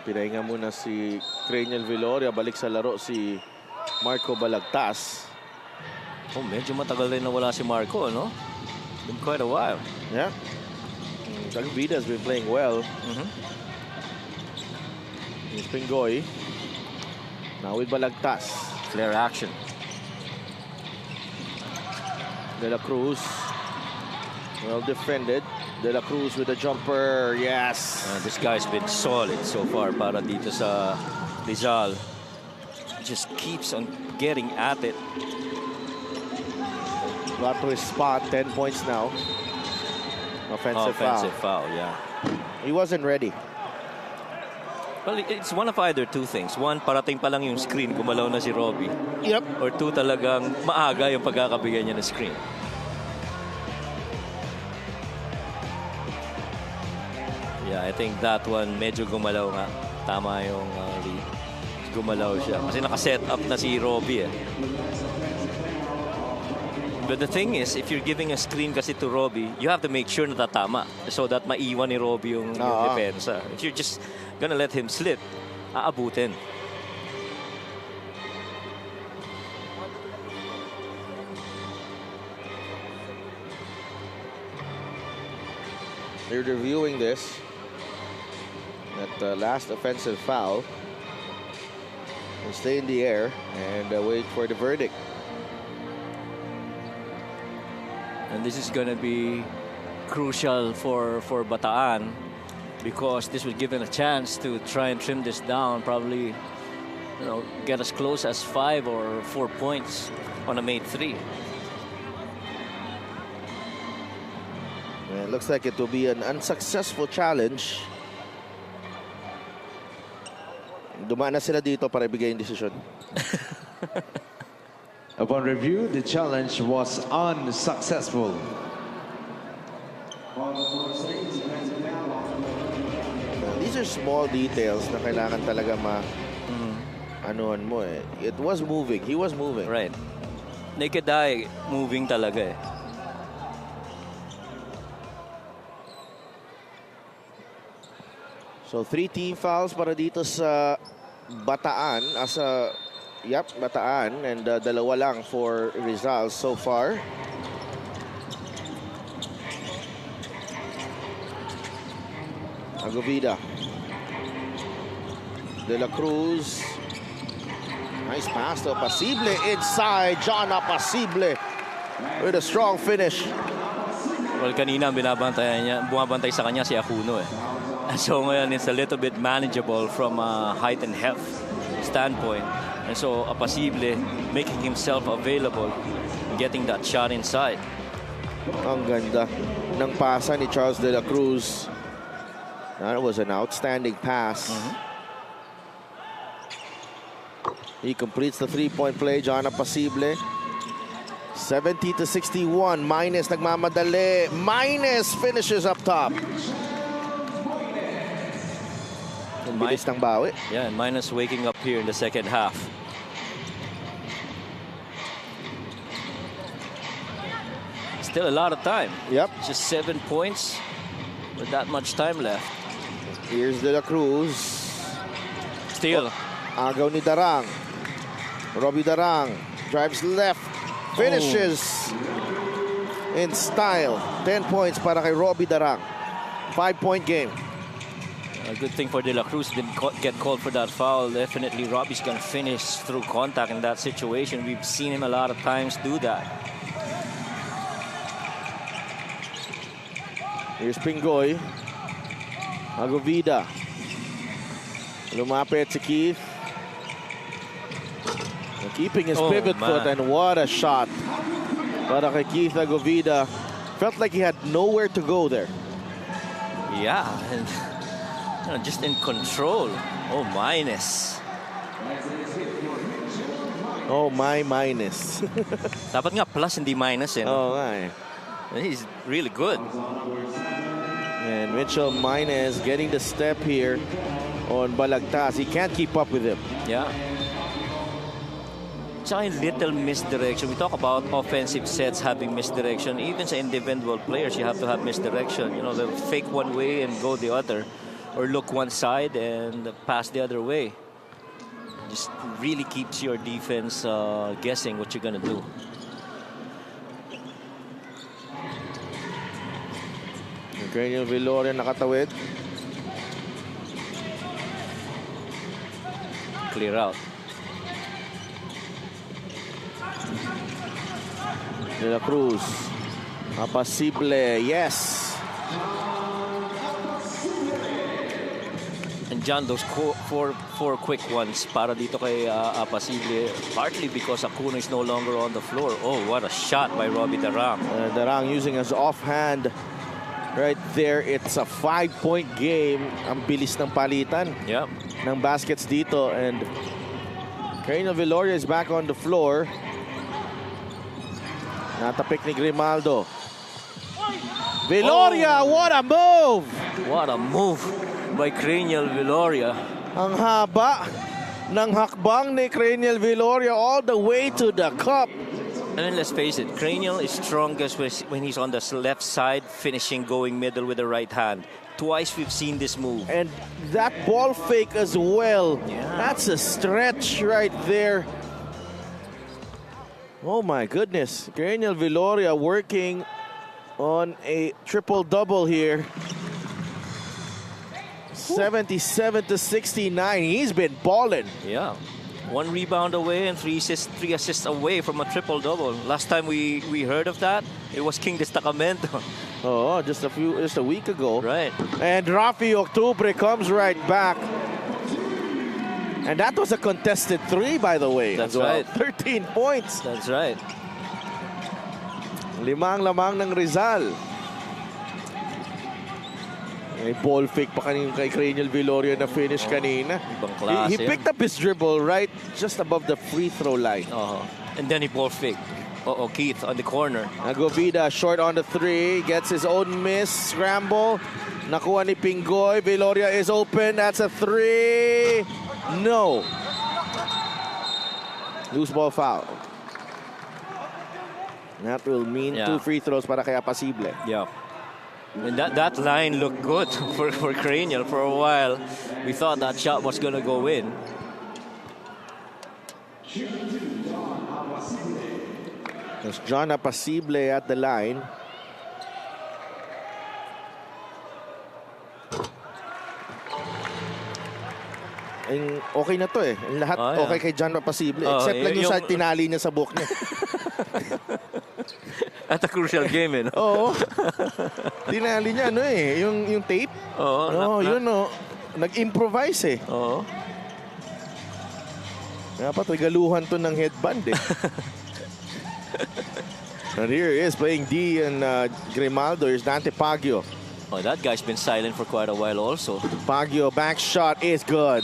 Pinahinga muna si Cranial Veloria. Balik sa laro si Marco Balagtas. Oh, medyo matagal rin nawala si Marco, no? Been quite a while. Yeah. Agovida has been playing well. Here's Pingoy. Now with Balagtas. Clear action. De La Cruz. Well defended. De La Cruz with a jumper. Yes. This guy's been solid so far para dito sa Rizal. Just keeps on getting at it. Got to his spot. 10 points now. Offensive foul, yeah. He wasn't ready. Well, it's one of either two things. One, parating pa lang yung screen, gumalaw na si Robbie. Yep. Or two, talagang maaga yung pagkakabigay niya ng screen. Yeah, I think that one, medyo gumalaw nga. Tama yung lead. Gumalaw siya. Kasi nakaset up na si Robbie eh. But the thing is, if you're giving a screen kasi to Robbie, you have to make sure na tatama so that maiwan ni Robbie yung depensa. If you're just gonna let him slip, aabutin. They're reviewing this. That last offensive foul. Will stay in the air and wait for the verdict. And this is going to be crucial for Bataan, because this will give them a chance to try and trim this down, probably, you know, get as close as 5 or 4 points on a made 3. It looks like it will be an unsuccessful challenge. Dumaan na sila dito para ibigay yung desisyon. Upon review, the challenge was unsuccessful. These are small details na kailangan talaga anuhan mo eh. It was moving. He was moving. Right. Naked eye, moving talaga eh. So 3 team fouls para dito sa Bataan. Bataan. And dalawa lang for Rizal so far. Agovida. De La Cruz. Nice pass to Apasible inside. John Apasible with a strong finish. Well, kanina bumabantay sa kanya si Acuno eh. So ngayon it's a little bit manageable from a height and health standpoint. And so Apasible making himself available, getting that shot inside. Ang ganda ng pasa ni Charles De La Cruz. That was an outstanding pass. He completes the 3-point play. John Apasible. 70-61. Minus nagmamadali. Minus finishes up top. Bilis ng bawi. Yeah, and Minus waking up here in the second half. Still a lot of time. Yep. Just 7 points with that much time left. Here's De La Cruz. Steal. Agaw ni Darang. Robbie Darang drives left. Finishes in style. 10 points para kay Robbie Darang. 5-point game. A good thing for De La Cruz didn't get called for that foul. Definitely Robbie's going to finish through contact in that situation. We've seen him a lot of times do that. Here's Pingoy. Agovida. Lumapit si Keith. Keeping his pivot foot, and what a shot para kay Keith Agovida. Felt like he had nowhere to go there. Yeah, and you know, just in control. Oh, Minus. Oh, minus. Dapat nga plus, hindi minus. Oh, nga eh. He's really good. And Mitchell Minus getting the step here on Balagtas. He can't keep up with him. Yeah. Tsaka yung little misdirection. We talk about offensive sets having misdirection. Even sa individual players, you have to have misdirection. You know, they'll fake one way and go the other. Or look one side and pass the other way. Just really keeps your defense guessing what you're going to do. Cranial Viloria nakatawid. Clear out. De La Cruz. Apasible. Yes. And John, those four quick ones para dito kay Apasible, partly because Acuno is no longer on the floor. Oh, what a shot by Robbie Darang. Darang using his offhand right there. It's a 5-point game. Ang bilis ng palitan ng baskets dito. And Cranial Viloria is back on the floor. Natapik ni Grimaldo. Viloria, what a move! What a move by Cranial Viloria. Ang haba ng hakbang ni Cranial Viloria all the way to the cup. I mean, let's face it, Cranial is strongest when he's on the left side, finishing, going middle with the right hand. Twice we've seen this move. And that ball fake as well. Yeah. That's a stretch right there. Oh my goodness. Cranial Viloria working on a triple-double here. 77-69. He's been balling. Yeah. 1 rebound away and 3 assists away from a triple-double. Last time we heard of that, it was King Destacamento. Oh, just a week ago. Right. And Rafi Octubre comes right back. And that was a contested 3, by the way. That's as well. right. 13 points. That's right. 5 lamang ng Rizal. May ball fake pa kay Craniel Viloria na finish kanina. Ibang klase He picked up his dribble right just above the free throw line. And then he ball fake. Keith on the corner. Agovida short on the 3. Gets his own miss. Scramble. Nakuha ni Pingoy. Viloria is open. That's a 3. No. Loose ball foul. That will mean 2 free throws para kay Apasible. Yeah. And that line looked good for Craniel for a while. We thought that shot was going to go in. There's John Apasible at the line. Okay na to eh. Lahat okay kay John Apasible. Except lang yung sa tinali niya sa book niya. At a crucial game, eh, no? Oo. Tinali niya, yung tape. Nag-improvise eh. Oo. Dapat regaluhan to ng headband eh. And here he is playing D and Grimaldo. Here's Dante Paggio. Oh, that guy's been silent for quite a while also. Paggio back shot is good.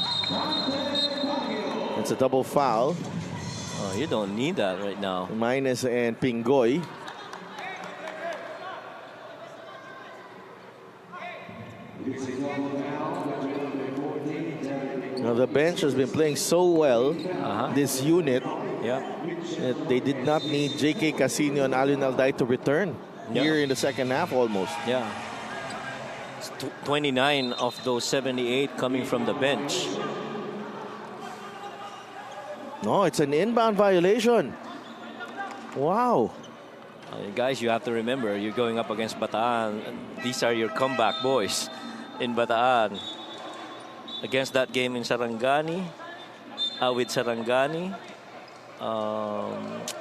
It's a double foul. Oh, you don't need that right now. Minus and Pingoy. Now the bench has been playing so well this unit. Yeah. They did not need J.K. Casino and Alun Alday to return here in the second half almost. Yeah. 29 of those 78 coming from the bench. No, it's an inbound violation. Wow. Guys, you have to remember, you're going up against Bataan. These are your comeback boys in Bataan. Against that game in Sarangani, with Sarangani.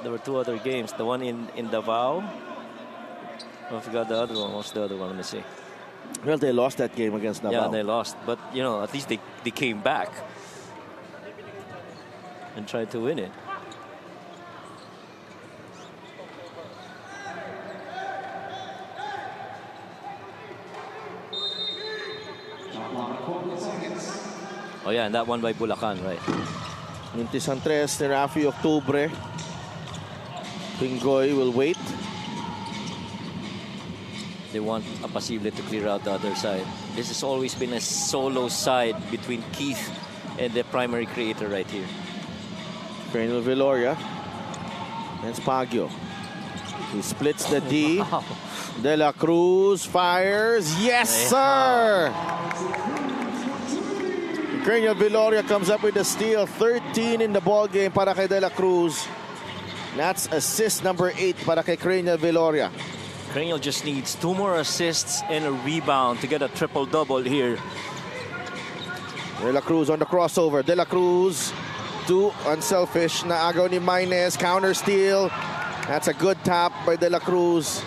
There were 2 other games. The one in Davao. I forgot the other one. What's the other one? Let me see. Well, they lost that game against Davao. Yeah, they lost. But, you know, at least they came back and tried to win it. Oh, yeah, and that one by Bulacan, right? Mintis Santres ni Rafi Octubre. Pingoy will wait. They want Apasible to clear out the other side. This has always been a solo side between Keith and the primary creator right here. Craniel Viloria. And Paggio. He splits the D. Wow. De La Cruz fires. Yes, sir! Craniel Viloria comes up with a steal. 13 in the ball game para kay De La Cruz. That's assist number 8 para kay Craniel Viloria. Craniel just needs 2 more assists and a rebound to get a triple-double here. De La Cruz on the crossover. De La Cruz, too unselfish na agaw ni Maynes. Counter steal. That's a good tap by De La Cruz.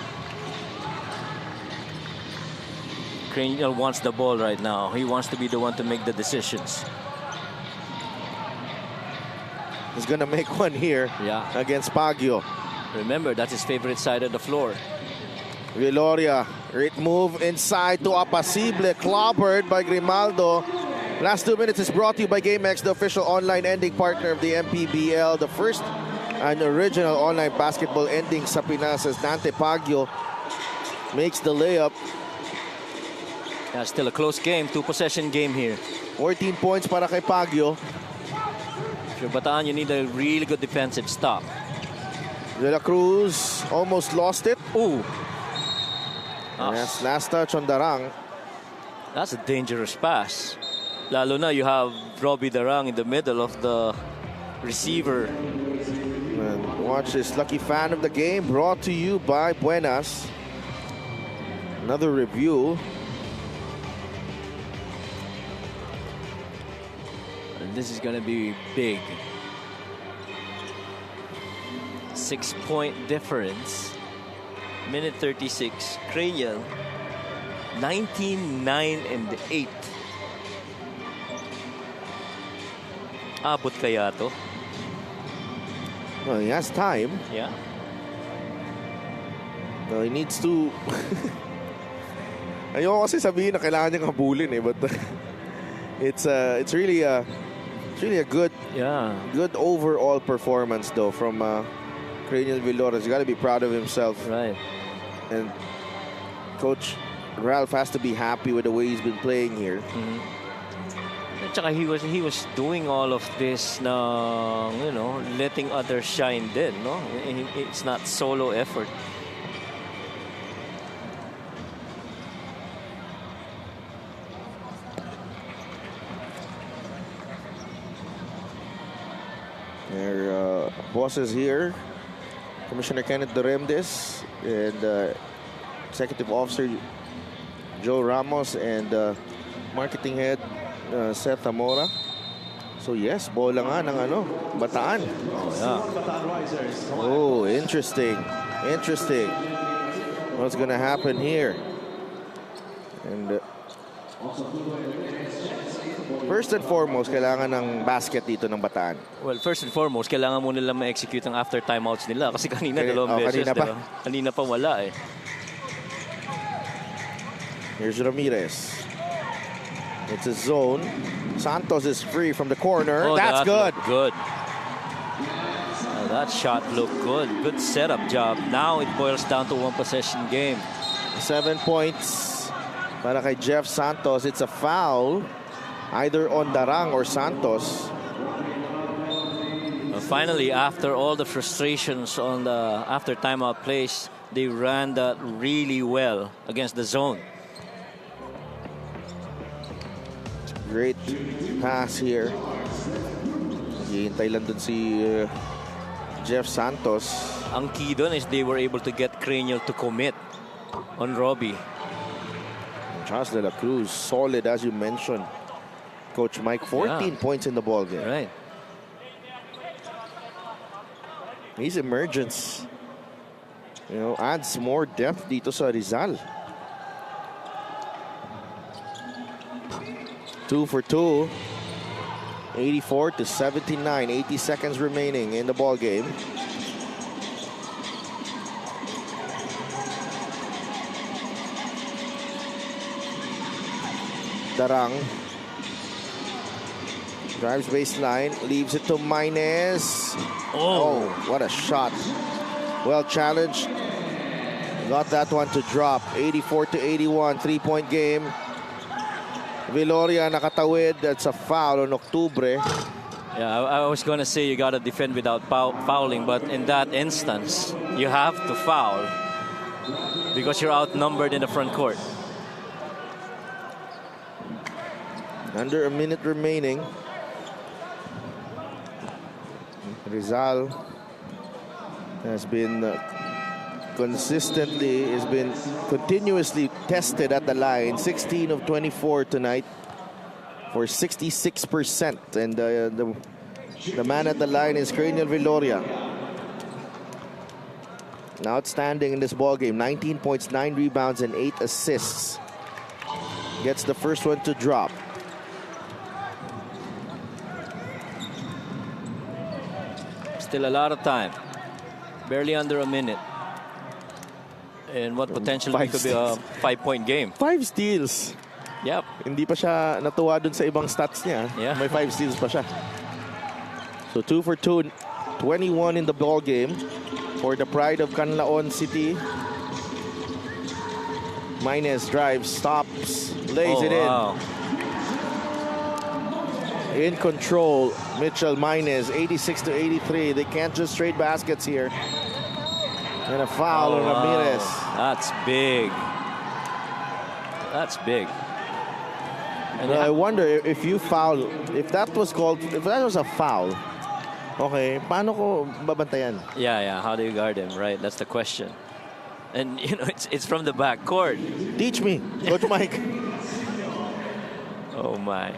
Craniel wants the ball right now. He wants to be the one to make the decisions. He's gonna make one here against Paggio. Remember, that's his favorite side of the floor. Viloria, great move inside to Apasible, clobbered by Grimaldo. Last 2 minutes is brought to you by GameX, the official online ending partner of the MPBL. The first and original online basketball ending sa Pinas as Dante Paggio makes the layup. Yeah, still a close game, 2-possession game here. 14 points para kay Paggio. If you're Bataan, you need a really good defensive stop. De La Cruz almost lost it. Ooh. Yes, last touch on Darang. That's a dangerous pass. Lalo na you have Robbie Darang in the middle of the receiver. And watch this lucky fan of the game brought to you by Buenas. Another review. This is going to be big. 6-point difference. Minute 36. Cranial 19, 9, and 8. Abot kaya to? Well, he has time. Yeah. No, he needs to... Ayoko kasi sabihin na kailangan niyang habulin eh, but it's really a good overall performance though from Cranial Villores. He's got to be proud of himself. Right. And Coach Ralph has to be happy with the way he's been playing here. At saka he was doing all of this na, you know, letting others shine din, no? It's not solo effort. Their bosses here, Commissioner Kenneth Doremdes and Executive Officer Joe Ramos and Marketing Head Seth Zamora. So yes, bola nga ng Bataan. Oh, interesting. Interesting. What's gonna happen here? And first and foremost, kailangan ng basket dito ng Bataan. Well, first and foremost, kailangan mo nila ma-execute ang after timeouts nila. Kasi kanina, dalawang beses, kanina pa wala eh. Here's Ramirez. It's a zone. Santos is free from the corner. Oh, that's good. Good. That shot looked good. Good setup job. Now it boils down to one possession game. 7 points para kay Jeff Santos. It's a foul either on Darang or Santos. Finally, after all the frustrations on the after timeout plays, they ran that really well against the zone. Great pass here. Hihintay lang dun si Jeff Santos. Ang key dun is they were able to get Cranial to commit on Robbie. Charles De La Cruz, solid as you mentioned. Coach Mike, 14 points in the ball game. Right. His emergence, you know, adds more depth dito sa Rizal. 2 for 2. 84 to 79. 80 seconds remaining in the ball game. Darang drives baseline, leaves it to Maynez. Oh, what a shot. Well challenged. Got that one to drop. 84 to 81, 3-point game. Viloria nakatawid. That's a foul on Octubre. Yeah, I was going to say you got to defend without fouling, but in that instance, you have to foul because you're outnumbered in the front court. Under a minute remaining. Rizal has been continuously tested at the line. 16 of 24 tonight for 66%. And the man at the line is Cranial Viloria. Outstanding in this ball game. 19 points, 9 rebounds, and 8 assists. Gets the first one to drop. Still a lot of time. Barely under a minute. And what potentially could be a 5-point game. 5 steals. Yep. Hindi pa siya natuwa dun sa ibang stats niya. Yeah. May 5 steals pa siya. So 2 for 2. 21 in the ball game for the pride of Canlaon City. Maynez drives, stops, lays it in. Wow. In control, Mitchell Maynez, 86 to 83. They can't just trade baskets here. And a foul on Ramirez. That's big. That's big. And I wonder if you foul, if that was a foul, okay, paano ko babantayan? Yeah. How do you guard him, right? That's the question. And, you know, it's from the back court. Teach me, Coach Mike. Oh, my.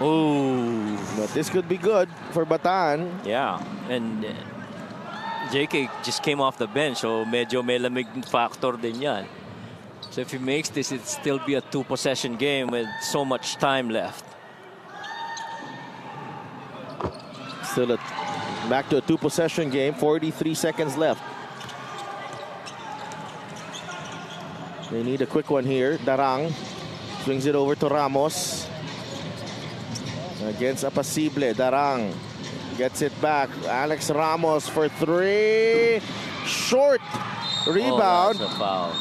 Oh, But this could be good for Bataan. yeah. And JK just came off the bench, so medyo may lamig factor din yan. So if he makes this, it'd still be a 2-possession game with so much time left. Still back to a 2-possession game. 43 seconds left. They need a quick one here. Darang swings it over to Ramos. Against Apasible. Darang gets it back. Alex Ramos for 3. Short. Rebound. Oh, that's a foul.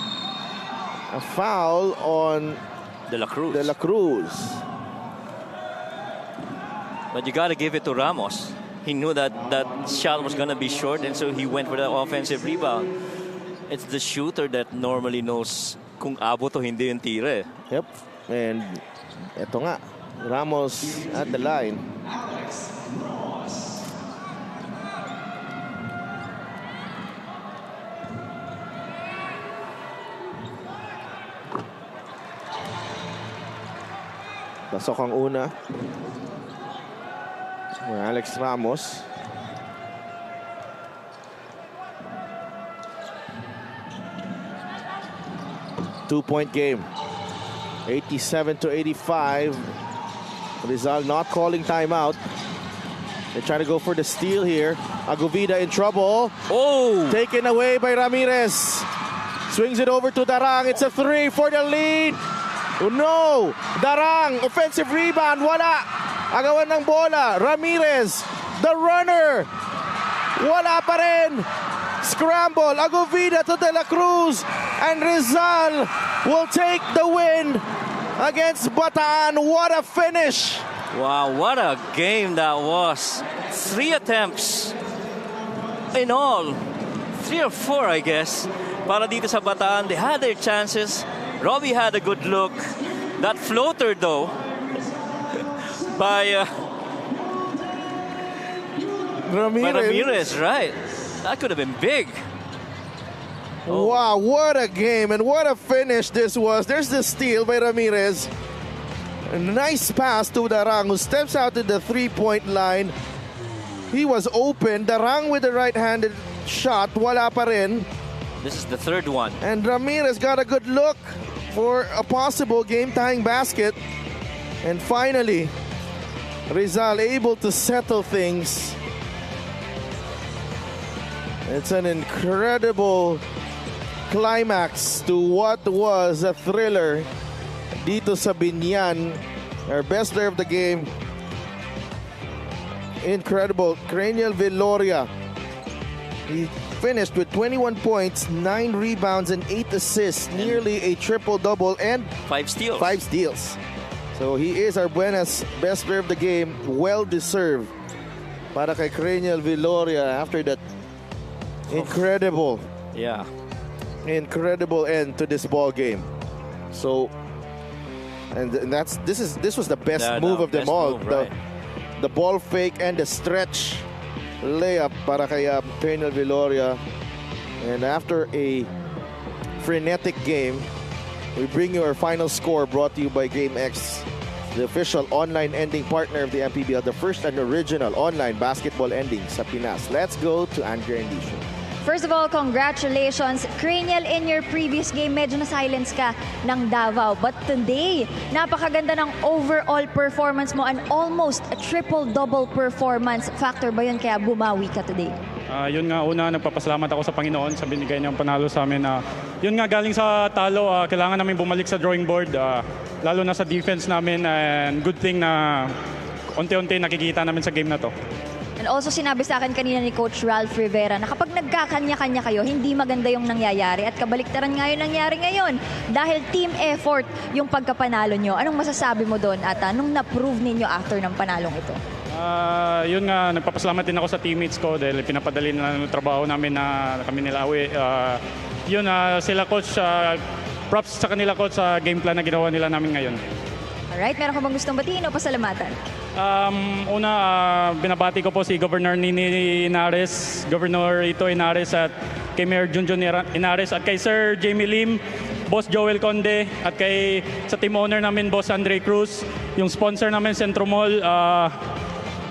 A foul on De La Cruz. De La Cruz. But you got to give it to Ramos. He knew that that shot was going to be short, and so he went for the offensive rebound. It's the shooter that normally knows kung abot o hindi yung tira. Yep. And eto nga. Ramos at the line. Pasok ang una. Alex Ramos. Two-point game. 87-85. Rizal not calling timeout. They try to go for the steal here. Agovida in trouble. Oh! Taken away by Ramirez. Swings it over to Darang. It's a 3 for the lead. Oh no! Darang, offensive rebound. Wala. Agawan ng bola. Ramirez, the runner. Wala pa rin. Scramble. Agovida to De La Cruz. And Rizal will take the win against Bataan. What a finish. Wow, what a game that was. 3 attempts in all. 3 or 4, I guess. Para dito sa Bataan, they had their chances. Robbie had a good look. That floater, though, by Ramirez, right? That could have been big. Oh. Wow, what a game and what a finish this was. There's the steal by Ramirez. A nice pass to Darang, who steps out to the three-point line. He was open. Darang with the right-handed shot. Wala pa rin. This is the third one. And Ramirez got a good look for a possible game-tying basket. And finally, Rizal able to settle things. It's an incredible climax to what was a thriller dito sa Binyan. Our best player of the game. Incredible. Cranial Viloria. He finished with 21 points, 9 rebounds, and 8 assists. Nearly a triple-double and 5 steals. 5 steals. So he is our best player of the game. Well-deserved para kay Cranial Viloria after that incredible end to this ball game. So, and this was the best move of them all. Move, right. The ball fake and the stretch layup para kay Cranial Viloria. And after a frenetic game, we bring you our final score, brought to you by GameX, the official online ending partner of the MPBL, the first and original online basketball ending sa Pinas. Let's go to Andrea and Disho. First of all, congratulations. Cranial, in your previous game, medyo na-silence ka ng Davao. But today, napakaganda ng overall performance mo and almost a triple-double performance. Factor ba yun kaya bumawi ka today? Yun nga, una, nagpapasalamat ako sa Panginoon sa binigay niyang panalo sa amin. Yun nga, galing sa talo, kailangan namin bumalik sa drawing board, lalo na sa defense namin. And good thing na unti-unti nakikita namin sa game na to. And also sinabi sa akin kanina ni Coach Ralph Rivera na kapag nagkakanya-kanya kayo, hindi maganda yung nangyayari. At kabaliktaran nga yung nangyari ngayon. Dahil team effort yung pagkapanalo nyo. Anong masasabi mo doon at anong na-prove ninyo after ng panalong ito? Yun nga, nagpapasalamat din ako sa teammates ko dahil pinapadali na ng trabaho namin na kami nila awi. Yun, sila coach, props sa kanila coach sa game plan na ginawa nila namin ngayon. Alright, meron ka bang gustong batiin o pasalamatan? Una, binabati ko po si Governor Nini Inares, Governor Ito Inares at kay Mayor Junjun Inares at kay Sir Jamie Lim, Boss Joel Conde at kay sa team owner namin, Boss Andre Cruz. yung sponsor namin, Centro Mall,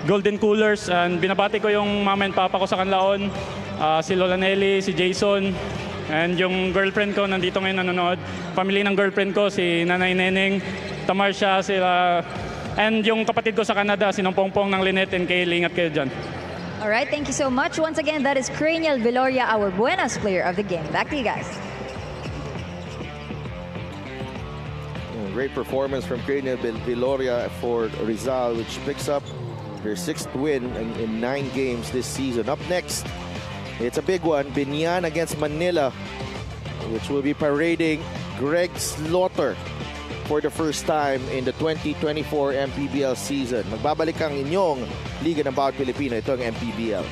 Golden Coolers, and binabati ko yung mama and papa ko sa Canlaon, si Lola Nelly, si Jason, and yung girlfriend ko nandito ngayon nanonood. Family ng girlfriend ko, si Nanay Neneng, Tamarsha, sila, and yung kapatid ko sa Canada, si Pongpong ng Lynette and Kaylee. Ingat kayo dyan. All right, thank you so much. Once again, that is Cranial Viloria, our Buenas player of the game. Back to you guys. Great performance from Cranial Viloria for Rizal, which picks up her 6th win in 9 games this season. Up next, it's a big one. Binyan against Manila, which will be parading Greg Slaughter for the first time in the 2024 MPBL season. Magbabalik ang inyong Liga ng Bawat Pilipino. Ito ang MPBL.